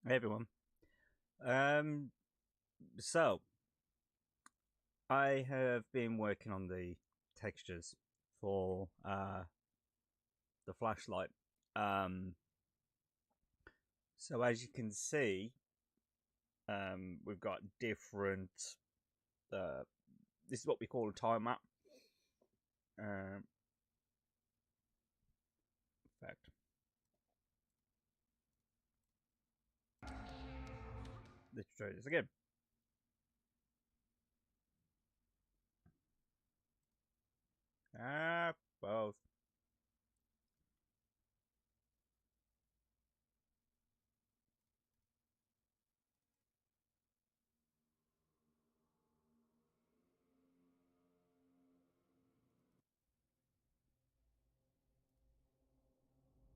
Hey everyone. So I have been working on the textures for the flashlight. So as you can see, we've got different. This is what we call a tile map. In fact, let's try this again. Both.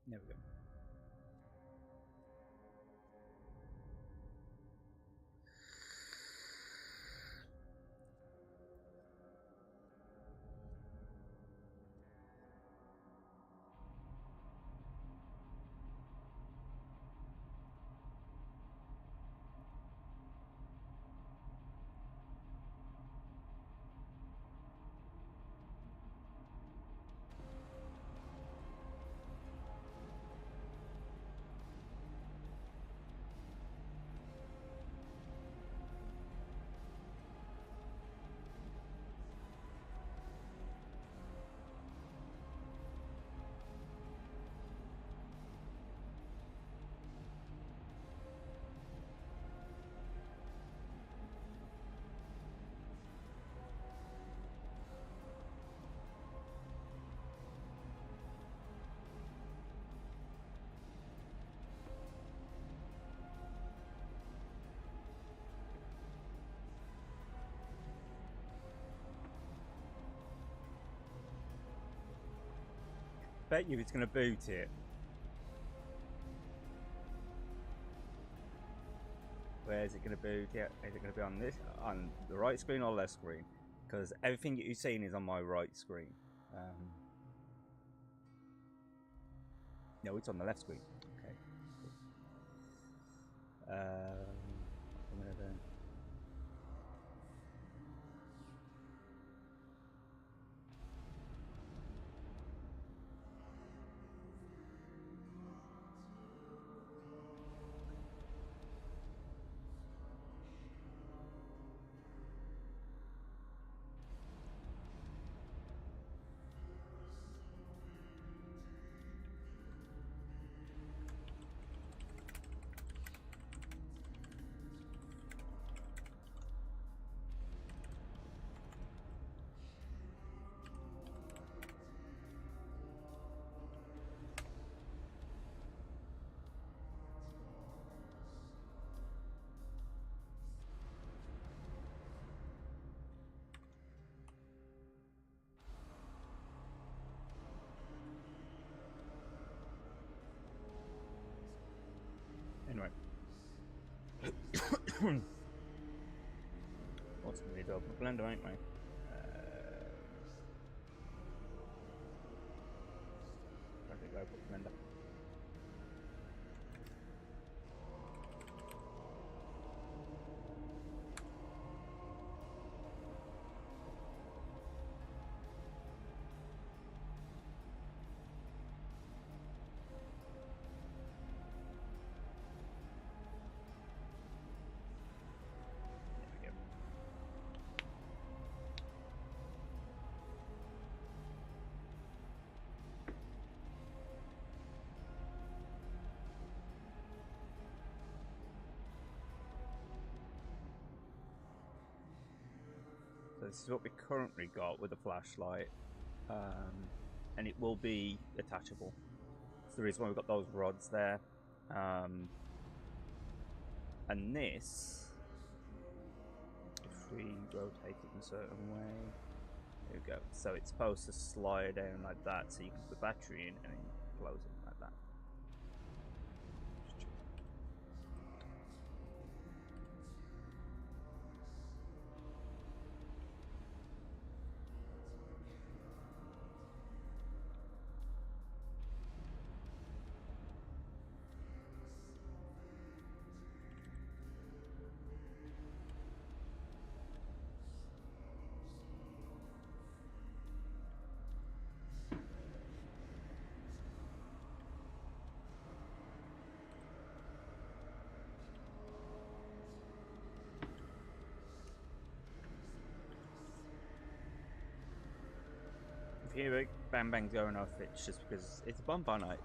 There we go. Bet you it's going to boot it. Where is it going to boot? Yeah, is it going to be on this, on the right screen or left screen? Because everything you're seeing is on my right screen. No, it's on the left screen. Okay. I'm gonna do. Anyway. What's going to be the open blender, ain't we? I think I put blender. So this is what we currently got with the flashlight, and it will be attachable. That's the reason why we've got those rods there. And this, if we rotate it in a certain way, there we go. So it's supposed to slide down like that, so you can put the battery in and then close it like that. If you hear a bang bang going off, it's just because it's a bonfire night.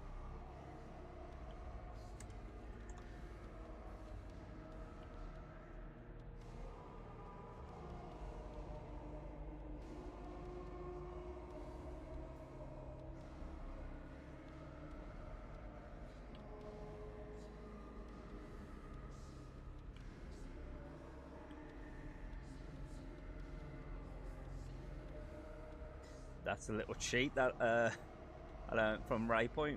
That's a little cheat that I learned from Waypoint.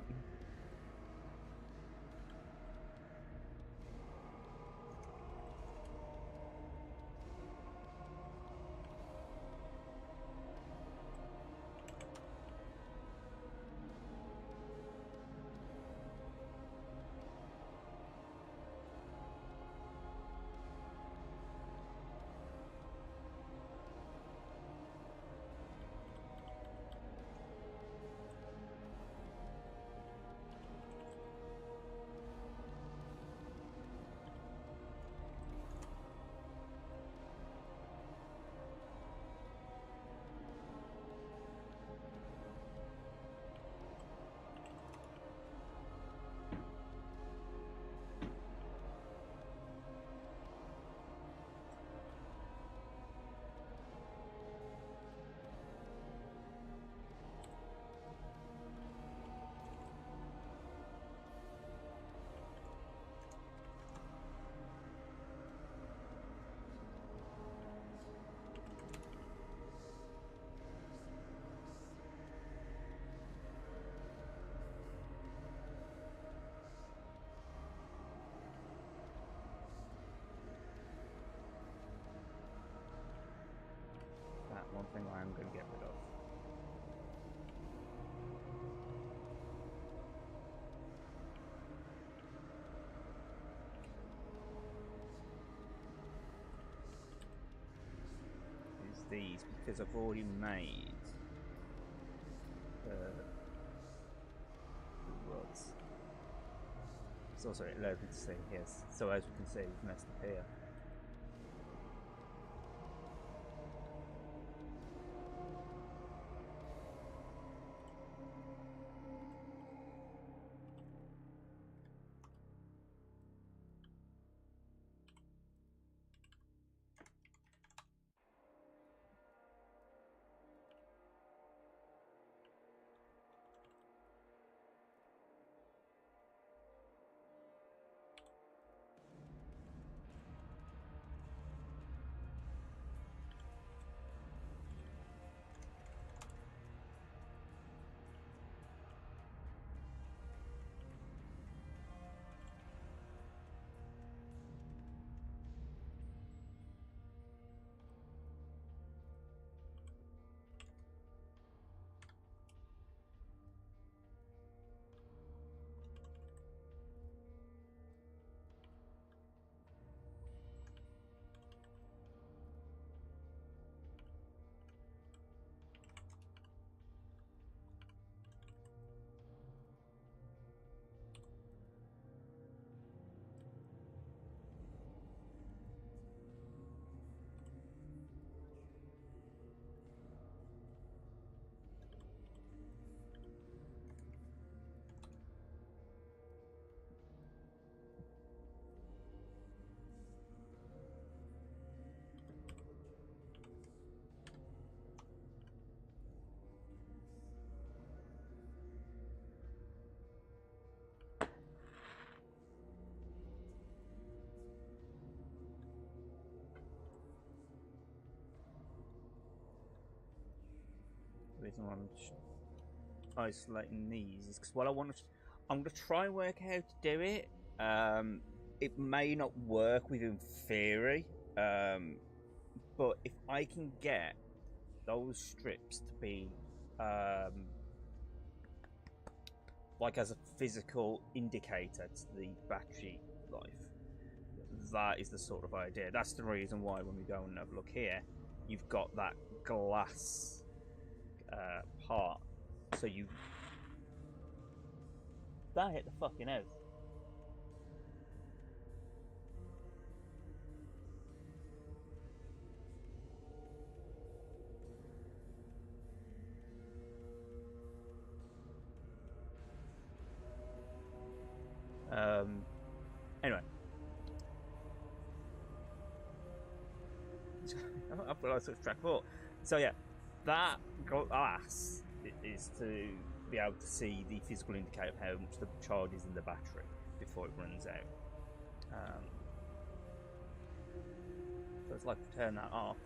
One thing I am going to get rid of. Is these, because I've already made the rods. It's also it allows me to see here. So as we can see, we've messed up here. The reason why I'm isolating these is because what I want to, I'm going to try and work out how to do it. It may not work within theory, but if I can get those strips to be like as a physical indicator to the battery life, that is the sort of idea. That's the reason why when we go and have a look here, you've got that glass part, so you that hit the fucking house. Anyway. I've got lots of track thought. So yeah, that glass is to be able to see the physical indicator of how much the charge is in the battery before it runs out. So it's like to turn that off.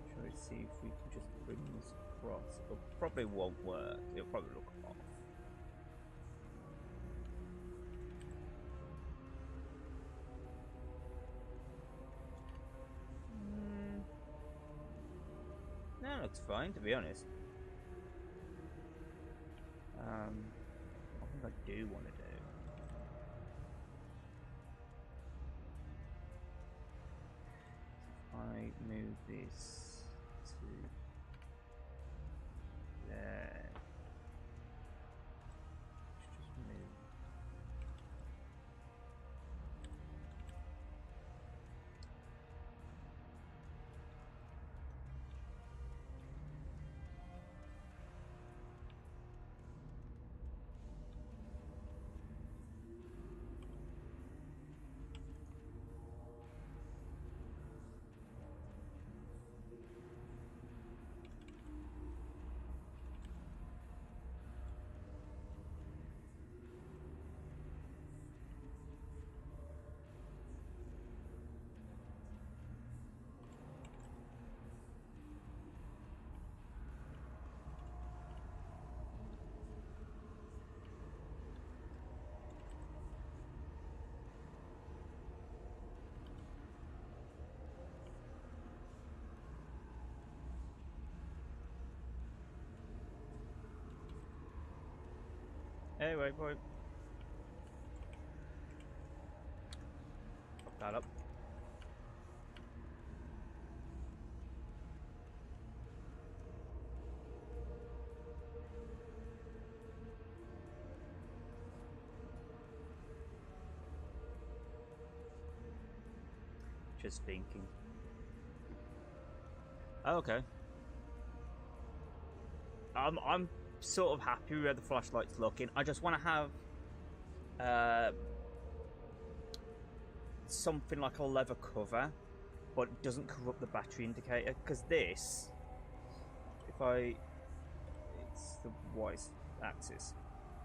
Shall we see if we can just bring this across? It probably won't work. It'll probably look off. No, it looks fine, to be honest. I think I do want to do. If I move this to there, let's just move. Anyway, boy. Pop that up. Just thinking. Oh, okay. I'm sort of happy with where the flashlight's looking. I just want to have something like a leather cover, but it doesn't cover up the battery indicator. Because this, it's the y-axis.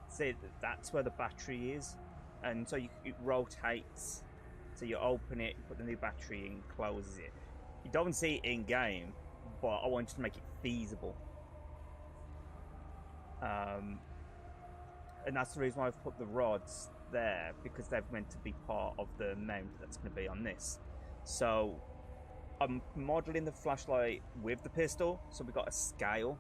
See, that's where the battery is, and so it rotates. So you open it, put the new battery in, closes it. You don't see it in game, but I wanted to make it feasible. And that's the reason why I've put the rods there, because they're meant to be part of the mount that's going to be on this. So I'm modelling the flashlight with the pistol, so we've got a scale,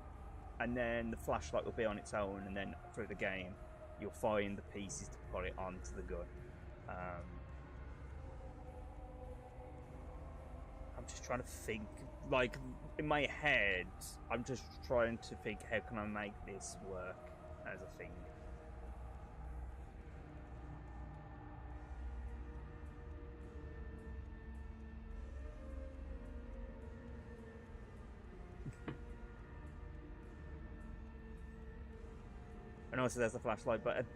and then the flashlight will be on its own, and then through the game you'll find the pieces to put it onto the gun. I'm just trying to think, like, in my head, I'm just trying to think, how can I make this work as a thing? And also there's the flashlight button.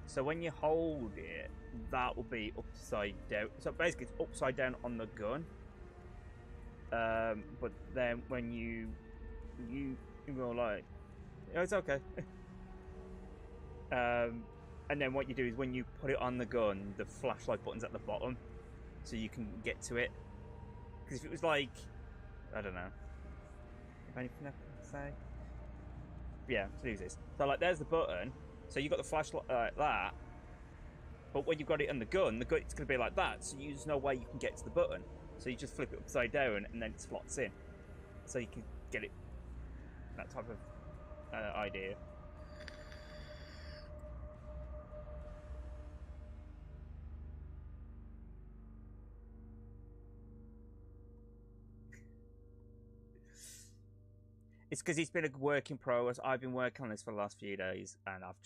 So when you hold it, that will be upside down. So basically it's upside down on the gun. But then when you go like, oh, it's okay. And then what you do is when you put it on the gun, the flashlight button's at the bottom, so you can get to it. Because if it was like, I don't know, if anything I can say. Yeah, to do this. So like, there's the button. So you got the flashlight like that, but when you've got it on the gun, it's going to be like that. So there's no way you can get to the button. So you just flip it upside down, and then it slots in. So you can get it. That type of idea. It's because it's been a work in progress. I've been working on this for the last few days, and I've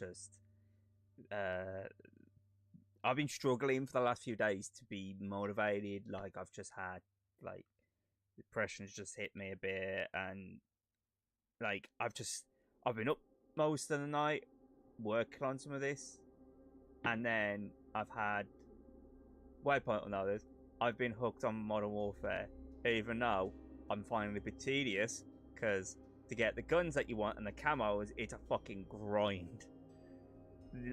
been struggling for the last few days to be motivated. Like, I've just had like Depression's just hit me a bit, and like I've been up most of the night working on some of this, and then I've had Waypoint on others. I've been hooked on Modern Warfare, even though I'm finding it a bit tedious because to get the guns that you want and the camos, it's a fucking grind.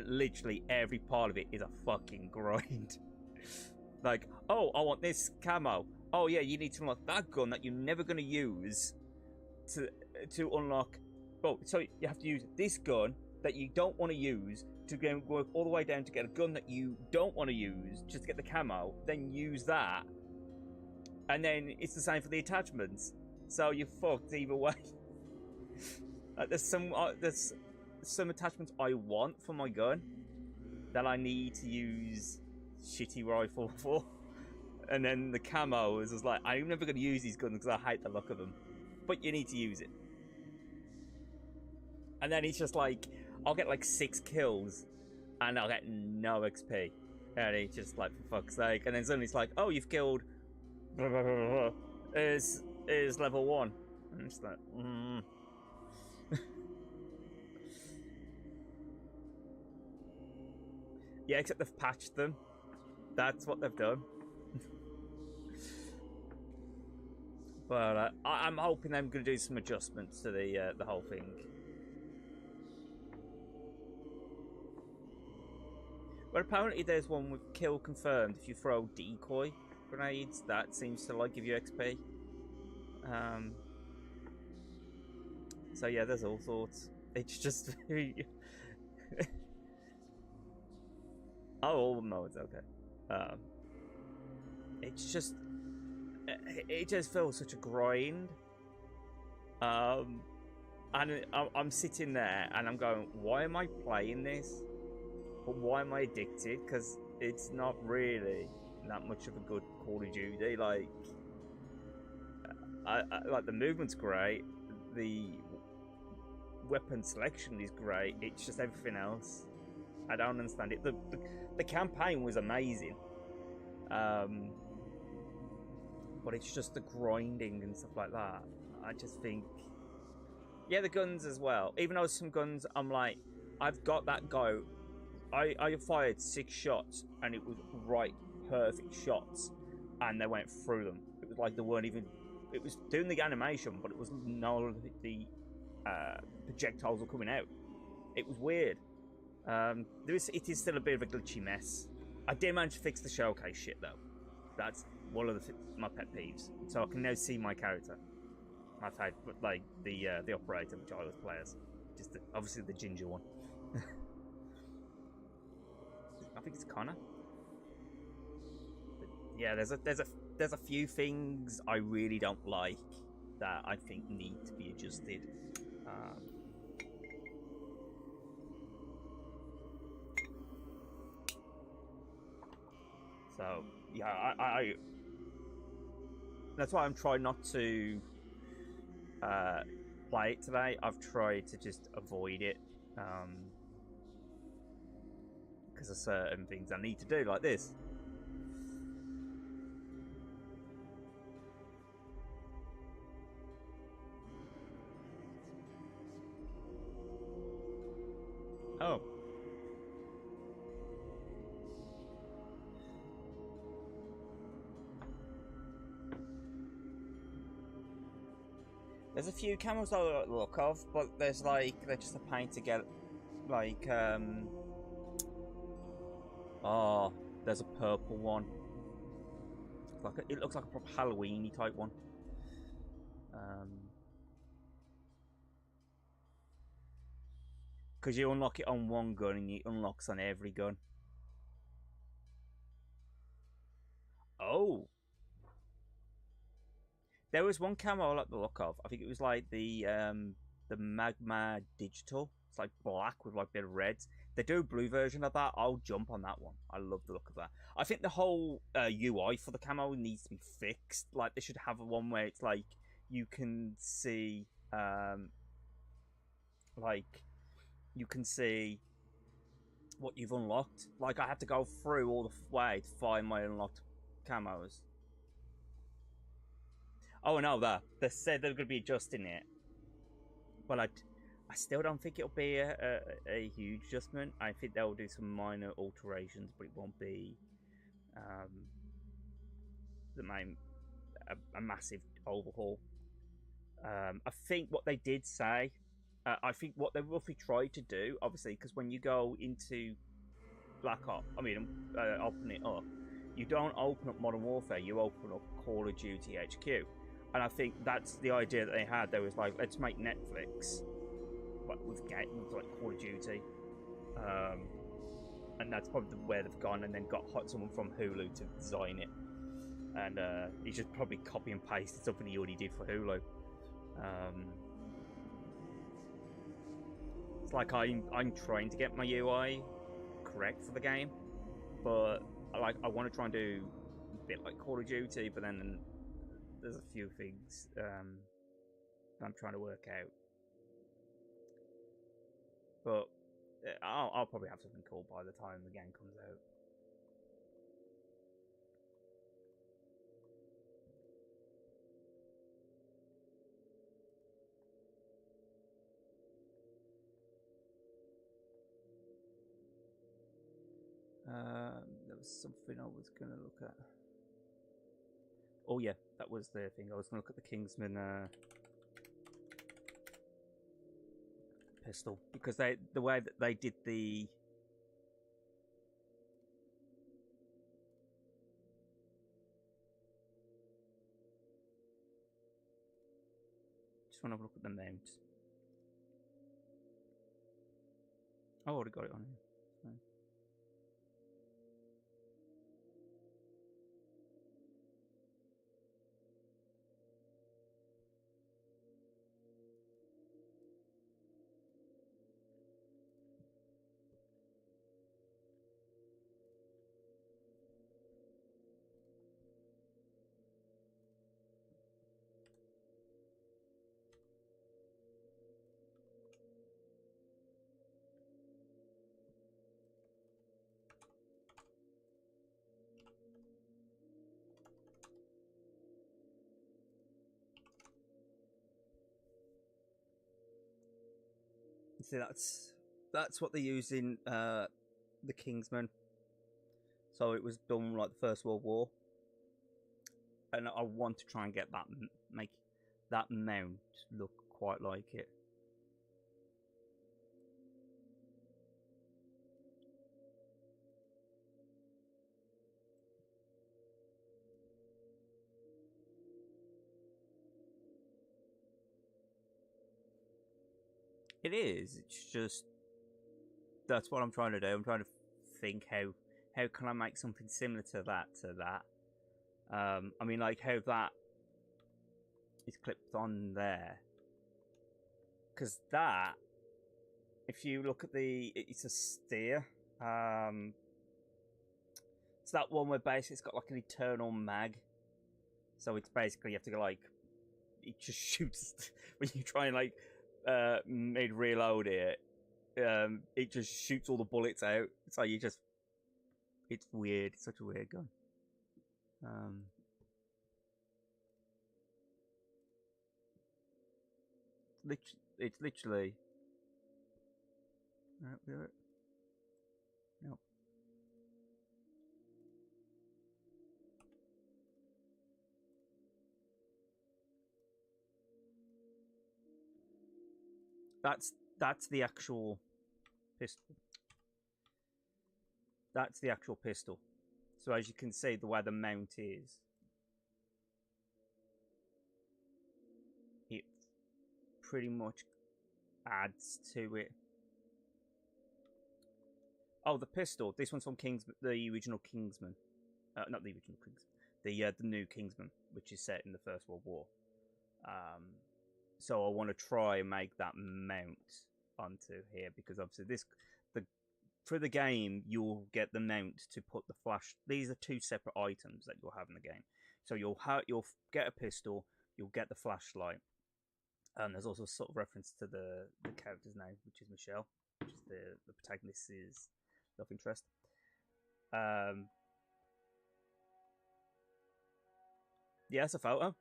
Literally every part of it is a fucking grind. Like, oh, I want this camo. Oh yeah, you need to unlock that gun that you're never going to use to unlock. Oh, so you have to use this gun that you don't want to use to go work all the way down to get a gun that you don't want to use just to get the camo. Then use that, and then it's the same for the attachments. So you're fucked either way. There's some attachments I want for my gun that I need to use shitty rifle for, and then the camos is like, I'm never going to use these guns because I hate the look of them, but you need to use it. And then it's just like, I'll get like 6 kills and I'll get no XP, and it's just like, for fuck's sake. And then suddenly it's like, oh, you've killed blah, blah, blah, blah, blah. Is level 1, and it's like yeah, except they've patched them. That's what they've done. But I'm hoping I'm going to do some adjustments to the whole thing. But apparently there's one with kill confirmed if you throw decoy grenades. That seems to like give you XP. So yeah, there's all sorts. It's just very... Oh no, it's okay. It's just... It just feels such a grind. And I'm sitting there and I'm going, why am I playing this? But why am I addicted? Because it's not really that much of a good Call of Duty. Like, I like the movement's great, the weapon selection is great. It's just everything else. I don't understand it. The campaign was amazing, but it's just the grinding and stuff like that. I just think, yeah, the guns as well. Even though some guns, I'm like, I've got that go. I fired 6 shots and it was right, perfect shots, and they went through them. It was like they weren't even. It was doing the animation, but it was no the projectiles were coming out. It was weird. It is still a bit of a glitchy mess. I did manage to fix the showcase shit though. That's one of my pet peeves. So I can now see my character. My favorite, like the operator, which I always play as, just obviously the ginger one. I think it's Connor. But yeah, there's a few things I really don't like that I think need to be adjusted. So yeah, I that's why I'm trying not to play it today. I've tried to just avoid it because of certain things I need to do, like this. Oh. There's a few camos I like the look of, but there's like, they're just a pain to get. Like, oh, there's a purple one. It looks like a proper Halloween-y type one. Because you unlock it on one gun and it unlocks on every gun. Oh. There was one camo I like the look of. I think it was like the Magma Digital. It's like black with like a bit of red. They do a blue version of that. I'll jump on that one. I love the look of that. I think the whole UI for the camo needs to be fixed. Like, they should have one where it's like you can see, like you can see what you've unlocked. Like, I have to go through all the way to find my unlocked camos. Oh no, they said they're going to be adjusting it. Well, I still don't think it'll be a huge adjustment. I think they'll do some minor alterations, but it won't be the main a massive overhaul. I think what they did say, I think what they roughly tried to do, obviously, because when you go into Black Ops, open it up, you don't open up Modern Warfare, you open up Call of Duty HQ. And I think that's the idea that they had. They was like, let's make Netflix with like Call of Duty. And that's probably where they've gone, and then got someone from Hulu to design it. And he just probably copy and pasted something he already did for Hulu. It's like I'm trying to get my UI correct for the game, but I want to try and do a bit like Call of Duty, but then there's a few things I'm trying to work out. But I'll probably have something cool by the time the game comes out. There was something I was going to look at. Oh yeah, that was the thing. I was going to look at the Kingsman pistol, because the way that they did the just want to look at the mount. I already got it on here. So. See, that's what they use in the Kingsman. So it was done like the First World War, and I want to try and get that, make that mount look quite like it. It is. It's just that's what I'm trying to do. I'm trying to think how can I make something similar to that. I mean, like how that is clipped on there, because that, if you look at it's a steer. It's that one where basically it's got like an internal mag, so it's basically you have to go like it just shoots when you try and like reload it. It just shoots all the bullets out. So you just, it's weird. It's such a weird gun. It's literally. No. That's the actual pistol. That's the actual pistol. So as you can see, the way the mount is, it pretty much adds to it. Oh, the pistol. This one's from Kingsman, the original Kingsman. Not the original Kingsman. The new Kingsman, which is set in the First World War. So I want to try and make that mount onto here, because obviously for the game you'll get the mount to put the flash. These are two separate items that you'll have in the game. So you'll get a pistol, you'll get the flashlight, and there's also a sort of reference to the character's name, which is Michelle, which is the protagonist's love interest. Yeah, it's a photo.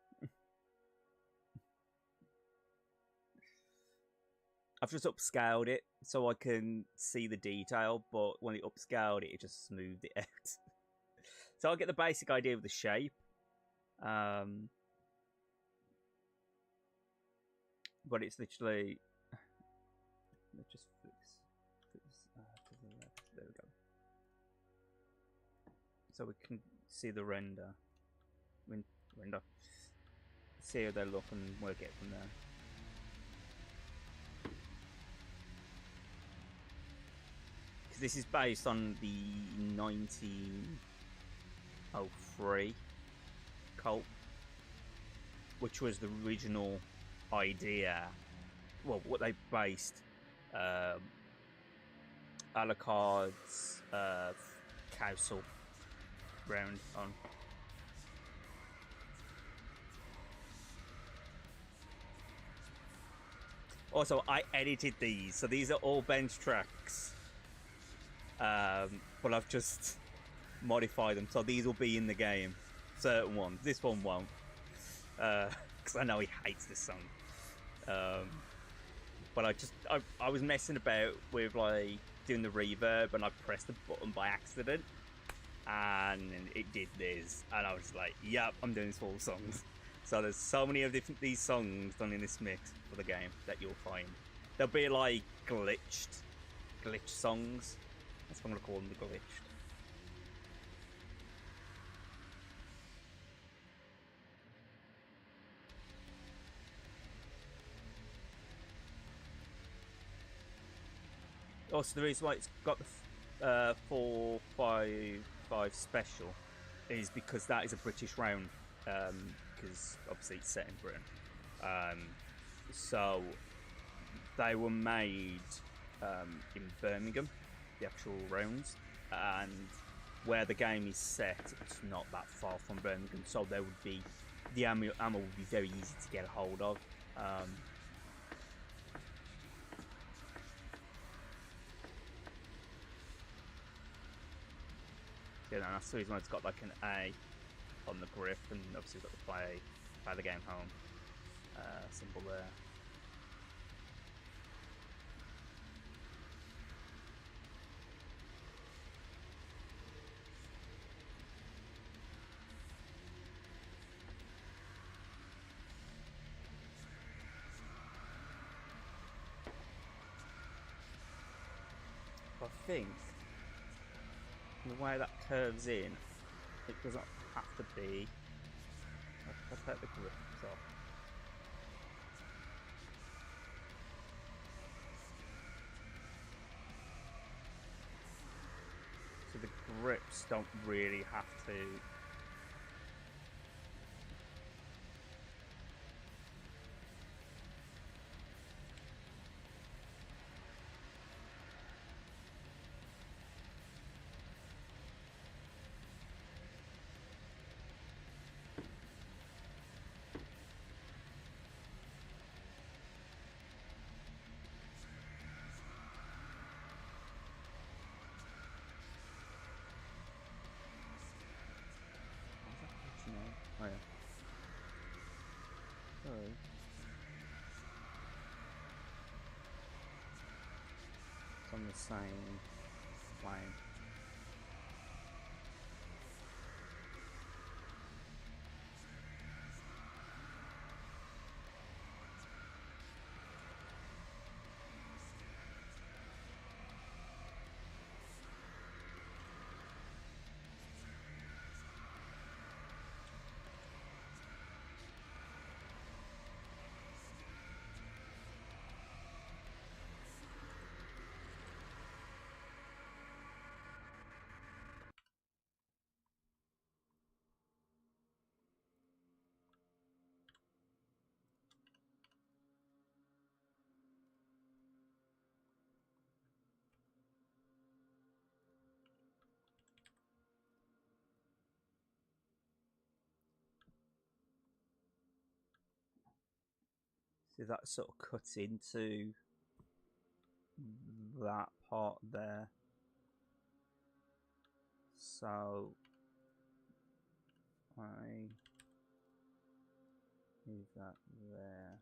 I've just upscaled it so I can see the detail, but when it upscaled it, it just smoothed it out. So I get the basic idea of the shape. But it's literally... Let's just fix to the left. There we go. So we can see the render. See how they look and work it from there. Because this is based on the 1903 cult, which was the original idea. Well, what they based Alucard's castle round on. Also, I edited these, so these are all bench tracks, but I've just modified them, so these will be in the game. Certain ones. This one won't, because I know he hates this song. But I was messing about with like doing the reverb, and I pressed the button by accident, and it did this, and I was like, "Yep, I'm doing this for all the songs." So there's so many of these songs done in this mix for the game that you'll find. They'll be like glitch songs. That's what I'm gonna call them, the glitched. Also, the reason why it's got the 455 special is because that is a British round. Because obviously it's set in Britain. So they were made in Birmingham, the actual rounds, and where the game is set, it's not that far from Birmingham, so there would be the ammo would be very easy to get a hold of. Yeah, that's the reason why it's got like an A on the grip, and obviously we've got the play the game home symbol there. I think the way that curves in, it doesn't have to be. I'll take the grips off. So the grips don't really have to. Oh yeah. Sorry. It's on the same line. See, that sort of cuts into that part there. So I leave that there.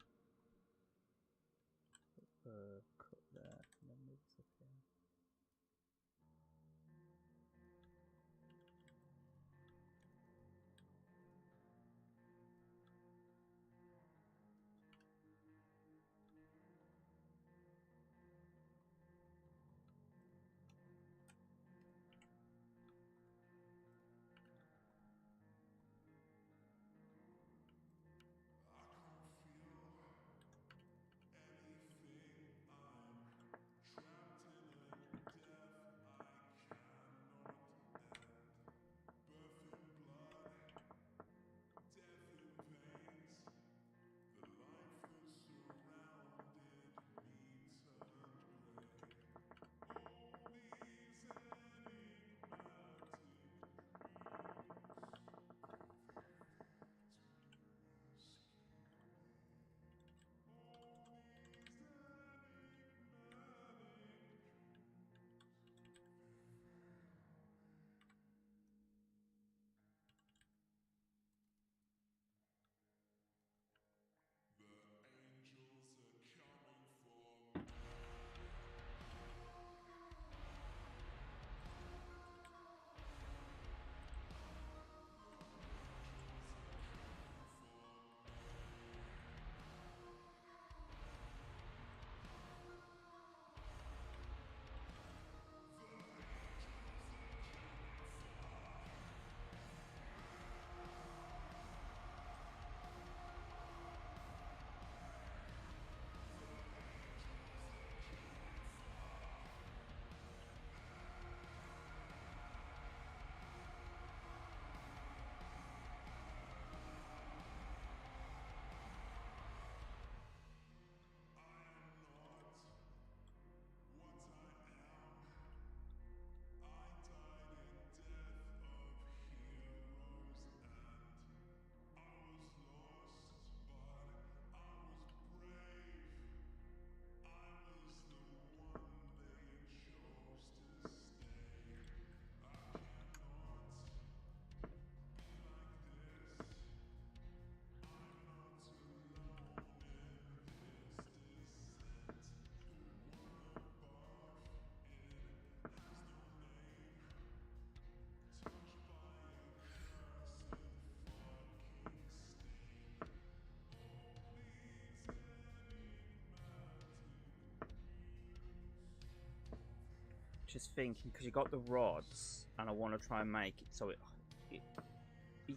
just thinking, because you got the rods, and I want to try and make it so it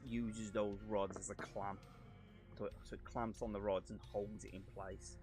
uses those rods as a clamp, so it clamps on the rods and holds it in place.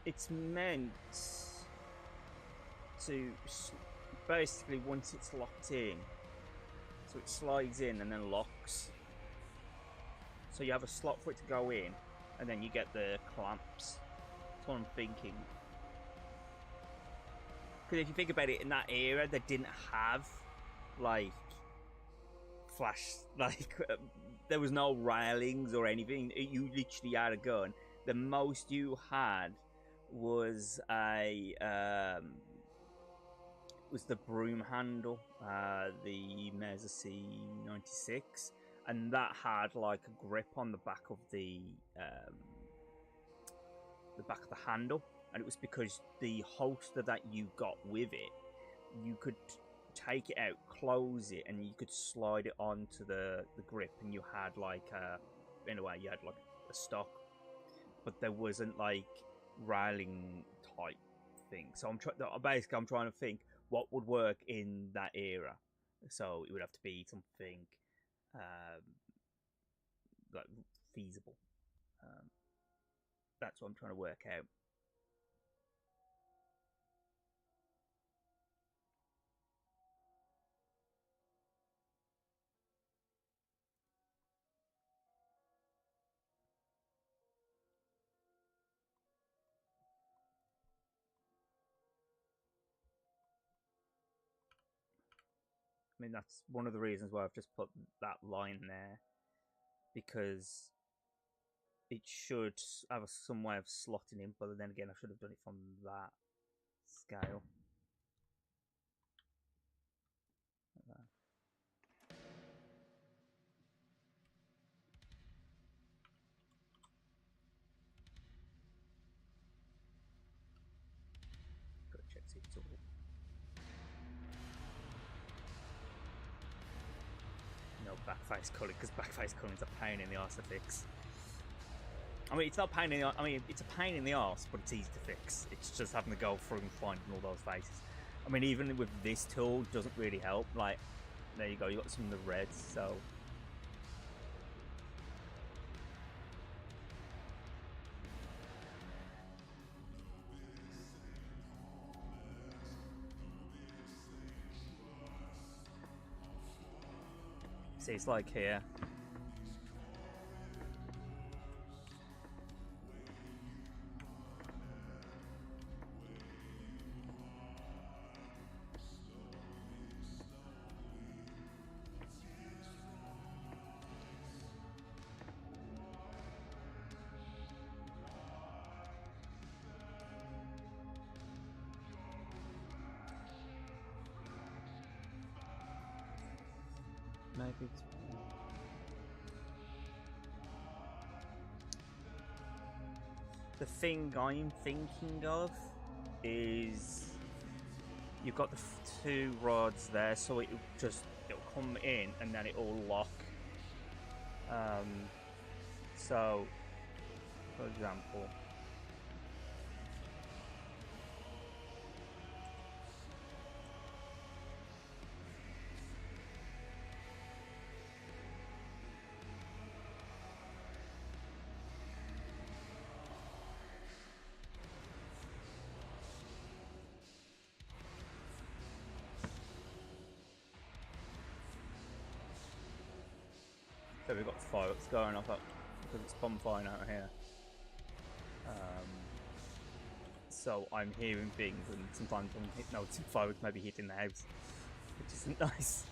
It's meant to basically, once it's locked in, so it slides in and then locks. So you have a slot for it to go in, and then you get the clamps. That's what I'm thinking. Because if you think about it, in that era, they didn't have like flash, like there was no railings or anything. You literally had a gun. The most you had was the broom handle, the 𝚘𝚎𝚕𝚎 96, and that had like a grip on the back of the handle, and it was because the holster that you got with it, you could take it out, close it, and you could slide it onto the grip, and you had like in a way you had like a stock, but there wasn't like railing type thing. So I'm trying to think what would work in that era. So it would have to be something like feasible. That's what I'm trying to work out. I mean, that's one of the reasons why I've just put that line there, because it should have some way of slotting in, but then again, I should have done it from that scale. Like that. Gotta check see if it's all. No backface culling, because backface culling is a pain in the arse to fix. I mean, it's not pain in the. I mean, it's a pain in the arse, but it's easy to fix. It's just having to go through and finding all those faces. I mean, even with this tool, doesn't really help. Like, there you go. You got some of the reds, so. See, it's like here. Maybe it's... The thing I'm thinking of is you've got the two rods there, so it'll come in and then it'll lock. So, for example, so we've got fireworks going off up because it's bonfire out here. So I'm hearing things, and sometimes I'm noticing fireworks maybe hitting the house, which isn't nice.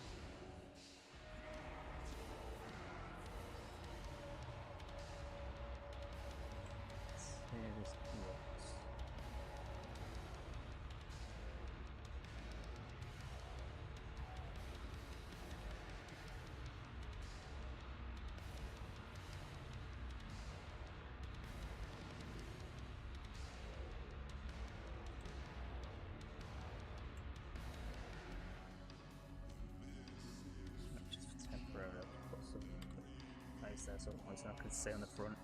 There, so I can see on the front.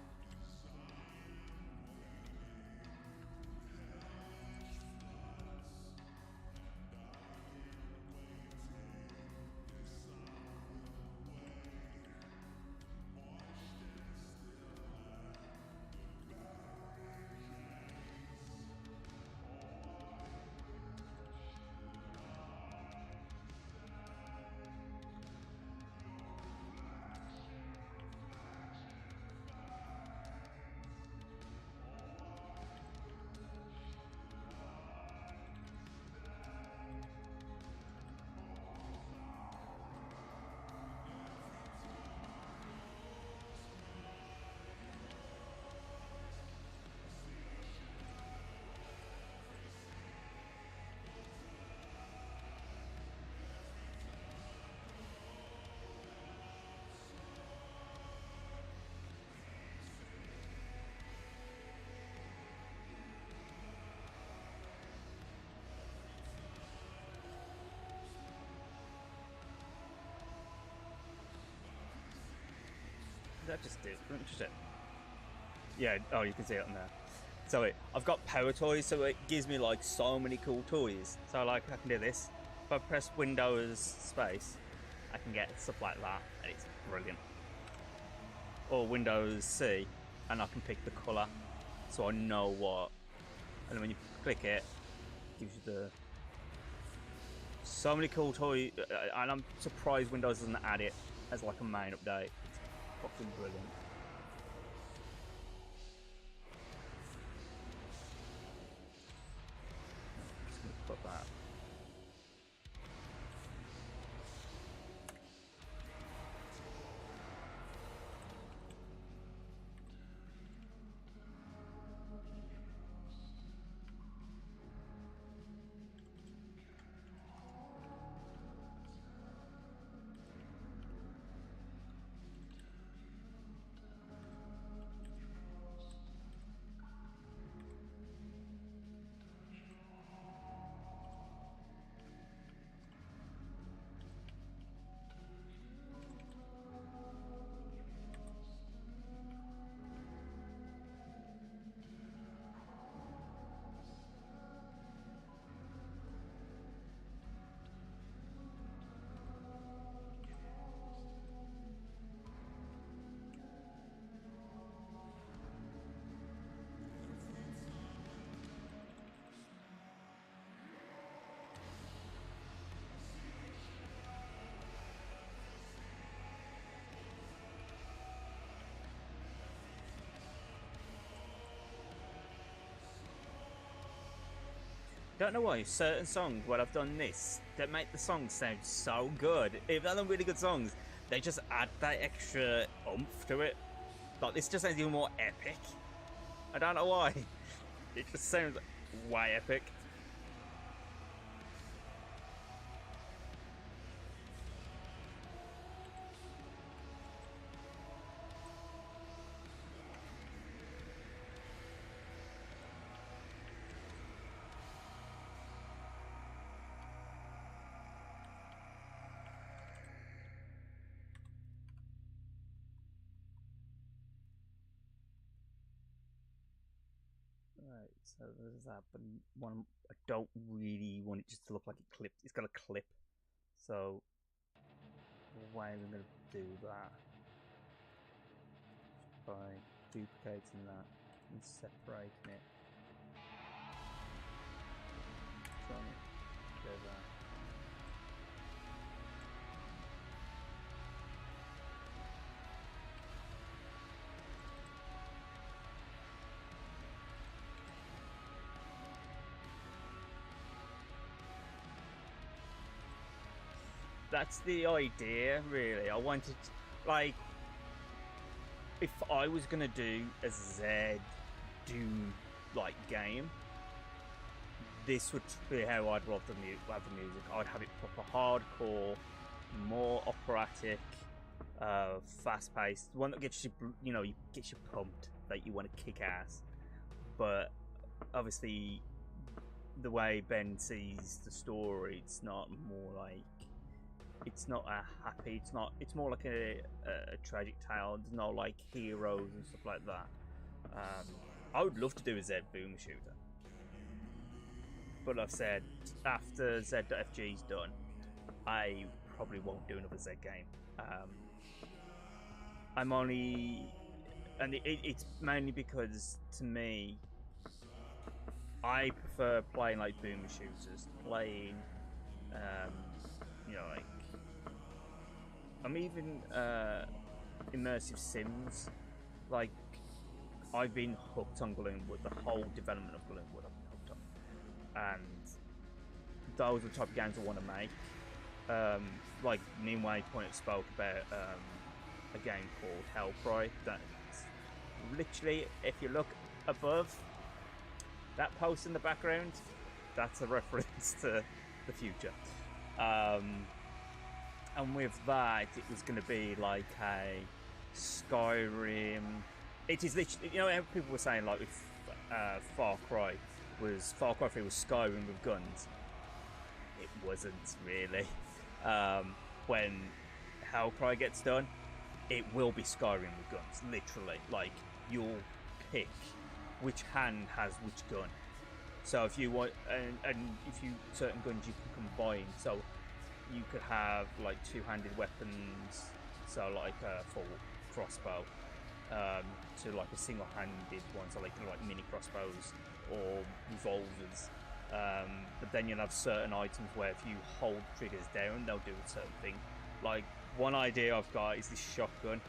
That just did. Yeah, oh, you can see it on there. So I've got power toys, so it gives me like so many cool toys. So like I can do this. If I press Windows space, I can get stuff like that, and it's brilliant. Or Windows C, and I can pick the colour, so I know what. And then when you click it, it gives you the so many cool toys, and I'm surprised Windows doesn't add it as like a main update. It's fucking brilliant. Just gonna put that. Don't know why certain songs when I've done this that make the songs sound so good. If they're not really good songs, they just add that extra oomph to it. Like this just sounds even more epic. I don't know why. It just sounds way epic. Right, so there's that, but one I don't really want it just to look like it clipped. It's got a clip, so the way I'm going to do that is by duplicating that and separating it. So there's that. That's the idea, really. I wanted, like, if I was gonna do a Z Doom like game, this would be how I'd love the music. I'd have it proper hardcore, more operatic, fast-paced, one that gets you, gets you pumped, that you want to kick ass. But obviously, the way Ben sees the story, it's not more like. It's not a happy. It's more like a tragic tale. There's no like heroes and stuff like that. I would love to do a Z.FG shooter, but I've said after Z.FG's done, I probably won't do another Z game. I'm only, and it's mainly because to me, I prefer playing like boomer shooters, playing, like. I'm even immersive sims. Like, I've been hooked on Gloomwood. The whole development of Gloomwood I've been hooked on. And those are the type of games I want to make. Like, Meanwhile Point spoke about a game called 𝚘𝚎𝚘. That's literally, if you look above that post in the background, that's a reference to the future. And with that, it was going to be like a Skyrim. It is literally, how people were saying like with Far Cry 3 was Skyrim with guns. It wasn't really. When 𝚘𝚘𝚘 gets done, it will be Skyrim with guns. Literally, like you'll pick which hand has which gun. So if you want, and if you certain guns you can combine. So you could have like two-handed weapons, so like a full crossbow, to like a single-handed one, so like mini crossbows or revolvers. But then you'll have certain items where if you hold triggers down, they'll do a certain thing. Like one idea I've got is this shotgun,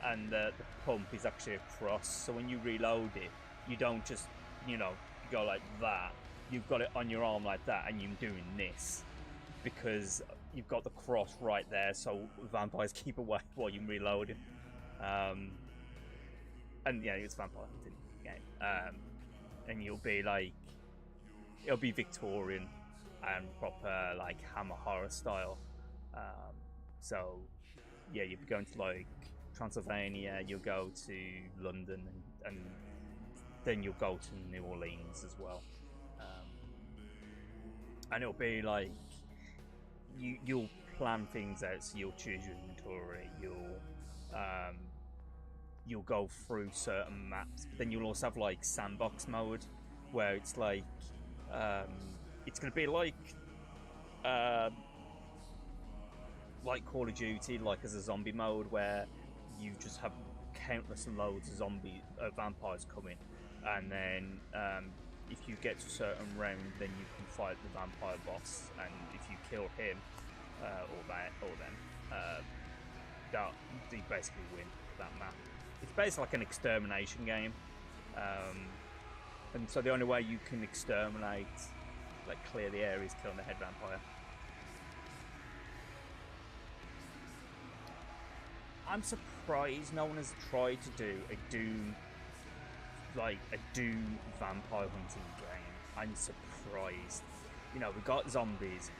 and the pump is actually a cross. So when you reload it, you don't just go like that. You've got it on your arm like that, and you're doing this because you've got the cross right there, so vampires keep away while you're reloading. And yeah, it's vampire hunting game. And you'll be like, it'll be Victorian and proper like Hammer horror style. So yeah, you'll be going to like Transylvania, you'll go to London, and then you'll go to New Orleans as well. And it'll be like you'll plan things out, so you'll choose your inventory, you'll go through certain maps, but then you'll also have like sandbox mode where it's like it's going to be like Call of Duty, like as a zombie mode where you just have countless loads of vampires coming, and then if you get to a certain round, then you can fight the vampire boss, and if you kill him or them, you basically win that map. It's basically like an extermination game, and so the only way you can exterminate like clear the areas, killing the head vampire. I'm surprised no one has tried to do a Doom, like a Doom vampire hunting game. I'm surprised. You know, we got zombies.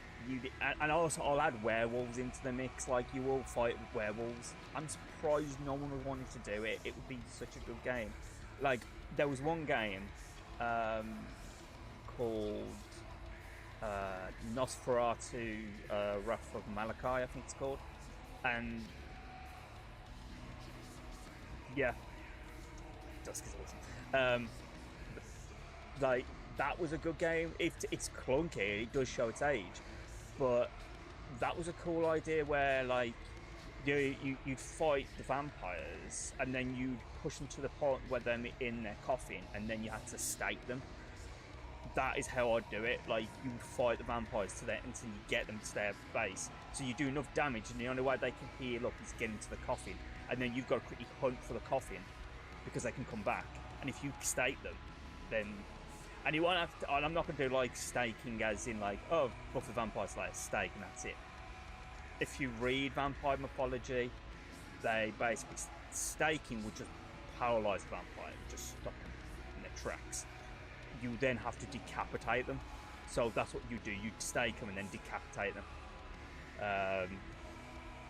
And also I'll add werewolves into the mix. Like, you will fight werewolves. I'm surprised no one wanted to do it. It would be such a good game. Like, there was one game called 𝚑𝚎𝚕𝚎 𝚔𝚒𝚒, I think it's called, and yeah, Dusk is awesome. Like, that was a good game. It's clunky, it does show its age, but that was a cool idea where, like, you'd fight the vampires and then you'd push them to the point where they're in their coffin, and then you had to stake them. That is how I'd do it. Like, you would fight the vampires to that until you get them to their base. So you do enough damage, and the only way they can heal up is getting to the coffin. And then you've got to quickly hunt for the coffin because they can come back. And if you stake them, then... And you won't have to... And I'm not going to do, like, staking as in, like, oh, Buffy Vampire Slayer, stake, and that's it. If you read vampire mythology, they basically... Staking would just paralyze the vampire, just stop them in their tracks. You then have to decapitate them. So that's what you do. You stake them and then decapitate them.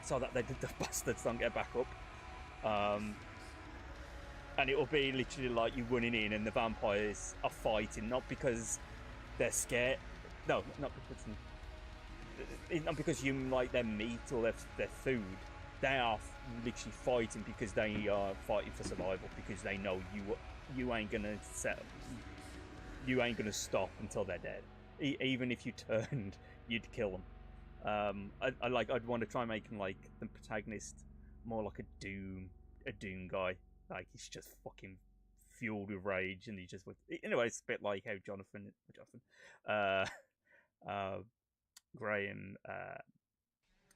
So that the bastards don't get back up. And it will be literally like you running in and the vampires are fighting, not because they're scared. No, not because you like their meat or their food. They are literally fighting because they are fighting for survival, because they know you ain't gonna stop until they're dead. Even if you turned, you'd kill them. I'd want to try making, like, the protagonist more like a Doom guy. Like, he's just fucking fueled with rage, and he just... Anyway, it's a bit like how Graham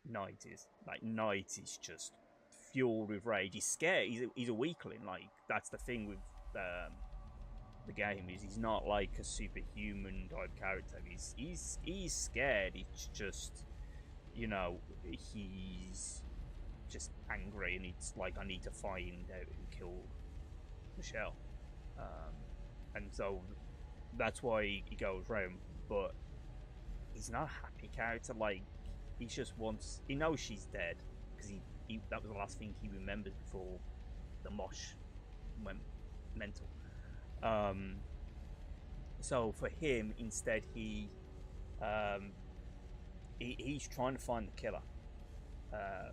Knight is. Like, Knight is just fueled with rage. He's scared. He's a weakling. Like, that's the thing with the game, is he's not like a superhuman type character. He's scared. It's just, you know, he's just angry, and it's like, I need to find out who killed Michelle, and so that's why he goes round. But he's not a happy character. Like, he just wants... He knows she's dead because that was the last thing he remembers before the mosh went mental. So for him, instead, he's trying to find the killer,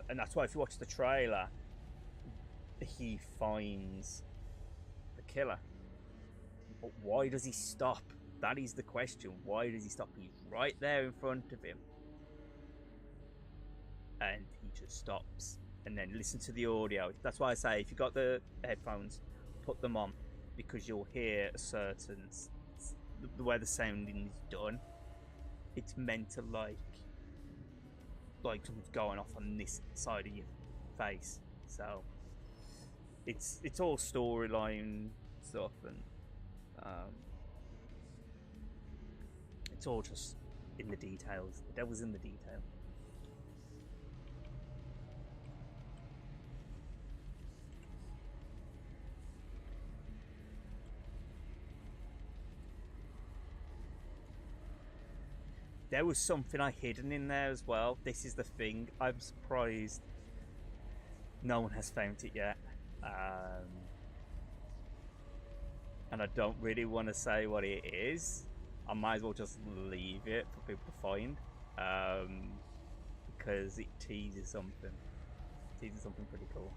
and that's why if you watch the trailer, he finds the killer. But why does he stop? That is the question. Why does he stop? He's right there in front of him, and he just stops. And then listen to the audio. That's why I say, if you got the headphones, put them on, because you'll hear a certain... the way the sounding is done, it's meant to like something's going off on this side of your face. So it's all storyline stuff, and it's all just in the details. The devil's in the detail. There was something I hidden in there as well. This is the thing. I'm surprised no one has found it yet. And I don't really want to say what it is. I might as well just leave it for people to find. Because it teases something. It teases something pretty cool.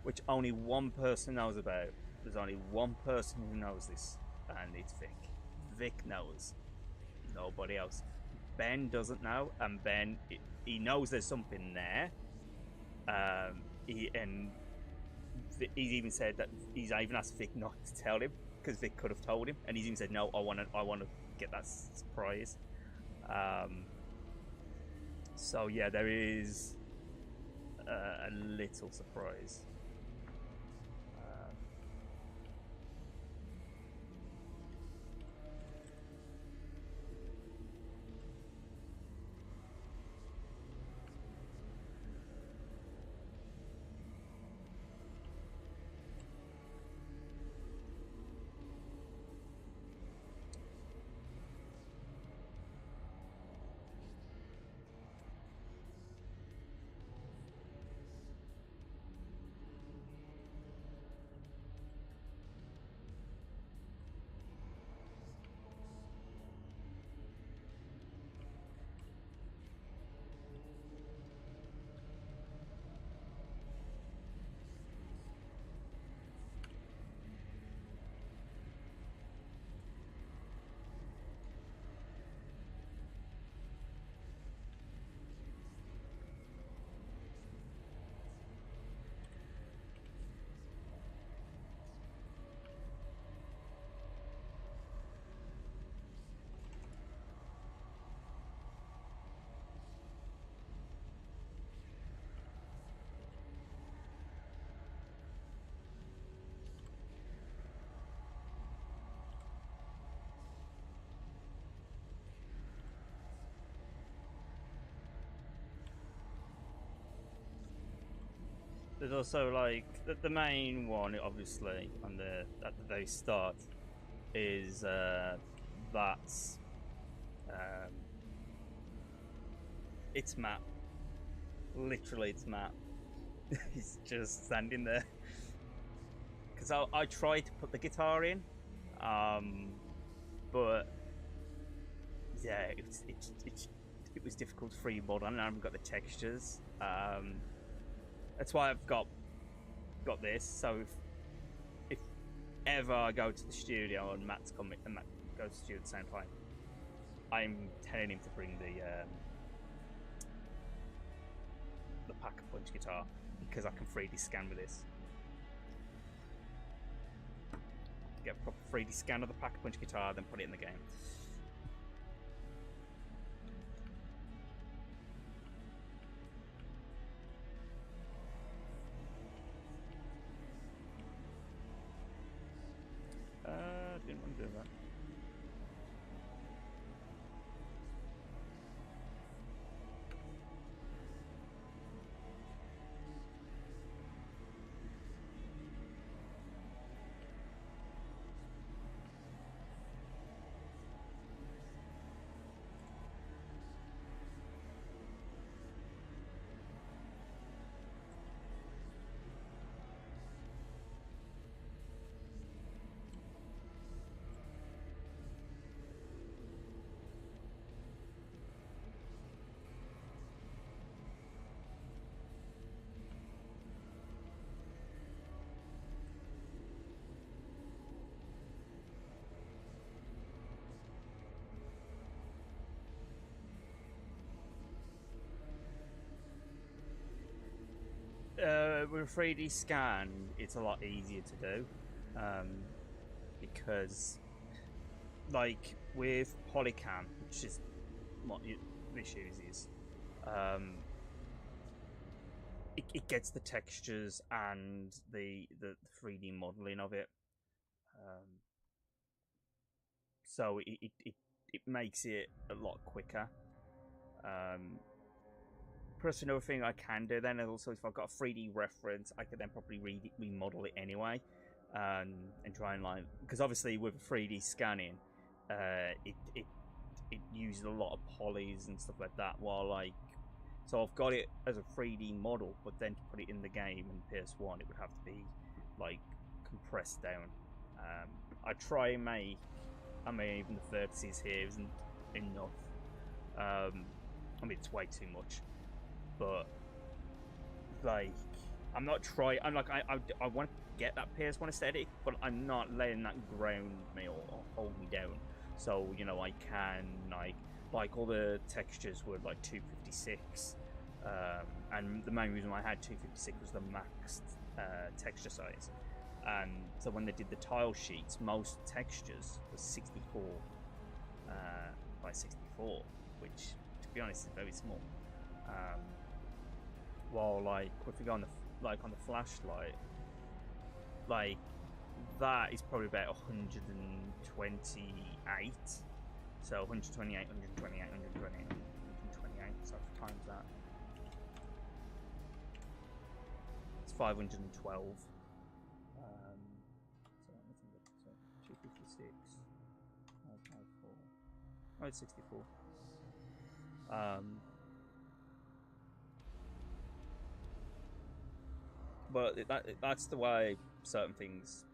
Which only one person knows about. There's only one person who knows this. And it's Vic. Vic knows. Nobody else. Ben doesn't know, and Ben, he knows there's something there. He's even said that he's even asked Vic not to tell him, because Vic could have told him, and he's even said, no, I want to get that surprise. So yeah, there is a little surprise. There's also like the main one, obviously, on the at the very start, is that's its map. Literally, its map. He's just standing there. Because I tried to put the guitar in, but yeah, it was difficult to free mod on, and I haven't got the textures. That's why I've got this. So if ever I go to the studio and Matt's coming, and Matt goes to the studio at the same time, I'm telling him to bring the Pack-a-Punch guitar, because I can 3D scan with this. Get a proper 3D scan of the Pack-a-Punch guitar, then put it in the game. Didn't want to do that. With a 3D scan, it's a lot easier to do, because, like, with Polycam, which is what this uses, it gets the textures and the 3D modeling of it, so it makes it a lot quicker. Plus, another thing I can do then is also, if I've got a 3D reference, I can then probably remodel it anyway, and try and, like, because obviously with 3D scanning, it uses a lot of polys and stuff like that. While, like, so I've got it as a 3D model, but then to put it in the game in PS1, it would have to be like compressed down. I try and make, I mean, even the vertices here isn't enough. I mean, it's way too much. But, like, I'm not trying. I'm like, I want to get that PS1 aesthetic, but I'm not letting that ground me or hold me down. So, you know, I can, like all the textures were like 256, and the main reason why I had 256 was the maxed texture size. And so when they did the tile sheets, most textures was 64 by 64, which, to be honest, is very small. While, like, if we go on on the flashlight, like, that is probably about 128. So 128, 128, 128, 128. So times that, it's 512. So 256. 554. Oh, it's 64. But that's the way certain things,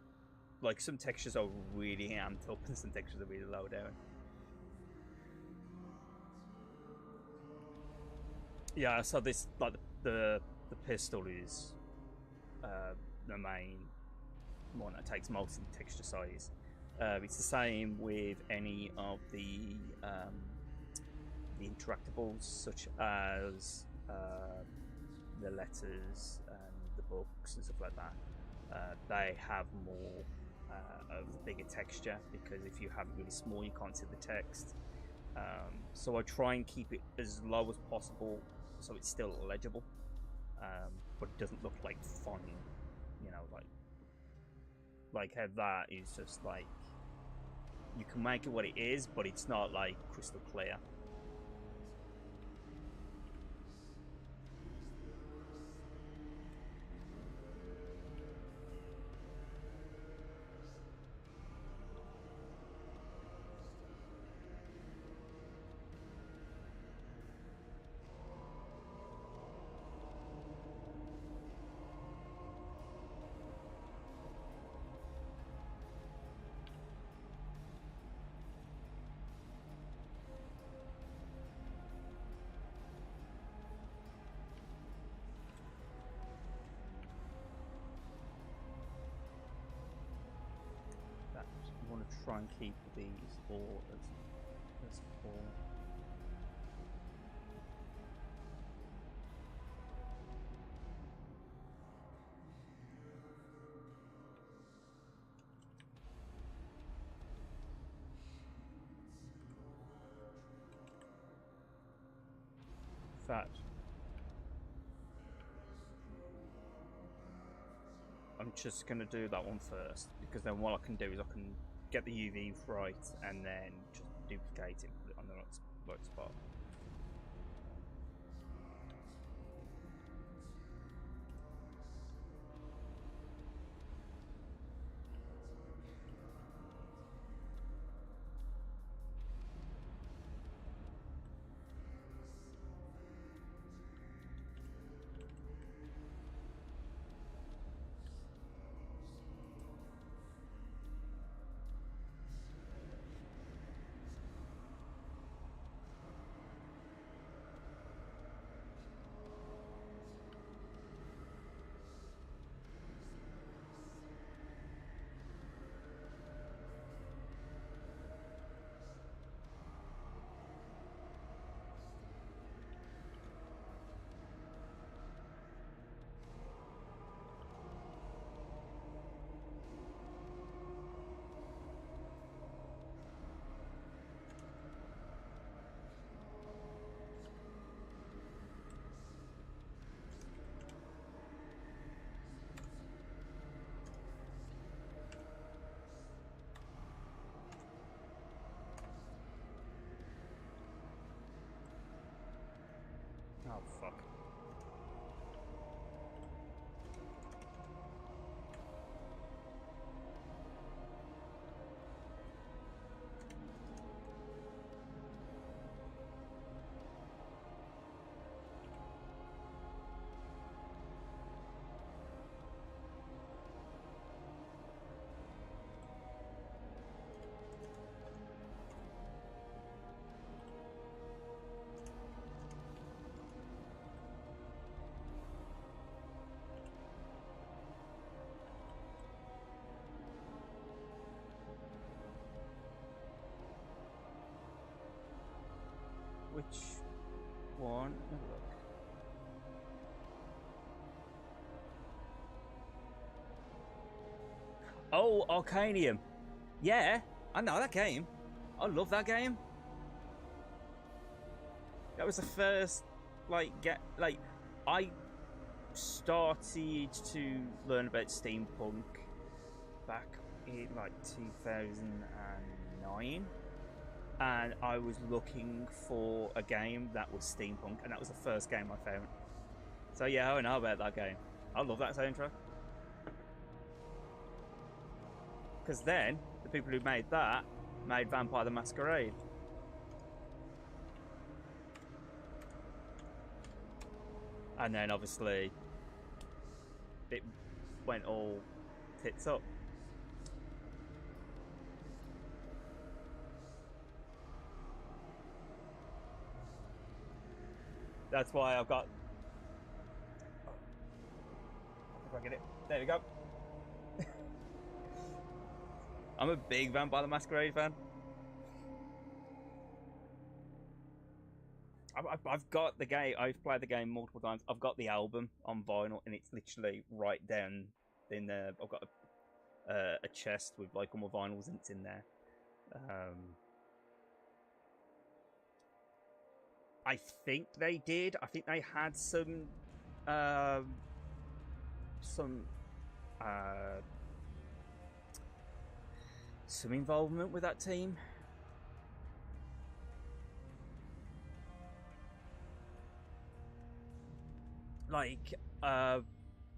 like, some textures are really amped up and some textures are really low down. Yeah, so this, like, the pistol is the main one that takes most of the texture size. It's the same with any of the interactables, such as the letters and the books and stuff like that. They have more of the bigger texture, because if you have it really small, you can't see the text. So I try and keep it as low as possible, so it's still legible, but it doesn't look like fun, you know, like how that is just like, you can make it what it is, but it's not like crystal clear. try and keep these all as full. In fact, I'm just going to do that one first, because then what I can do is I can get the UV right and then just duplicate it and put it on the right spot. Oh, fuck. Which one? Have a look. Oh, Arcanium. Yeah, I know that game. I love that game. That was the first, I started to learn about steampunk back in, 2009. And I was looking for a game that was steampunk, and that was the first game I found. So yeah, I know about that game. I love that soundtrack. Because then, the people who made that made Vampire the Masquerade. And then obviously, it went all tits up. That's why I've got... If I get it. There we go. I'm a big Vampire the Masquerade fan. I've got the game. I've played the game multiple times. I've got the album on vinyl, and it's literally right down in there. I've got a chest with all my vinyls, and it's in there. I think they did. I think they had some involvement with that team.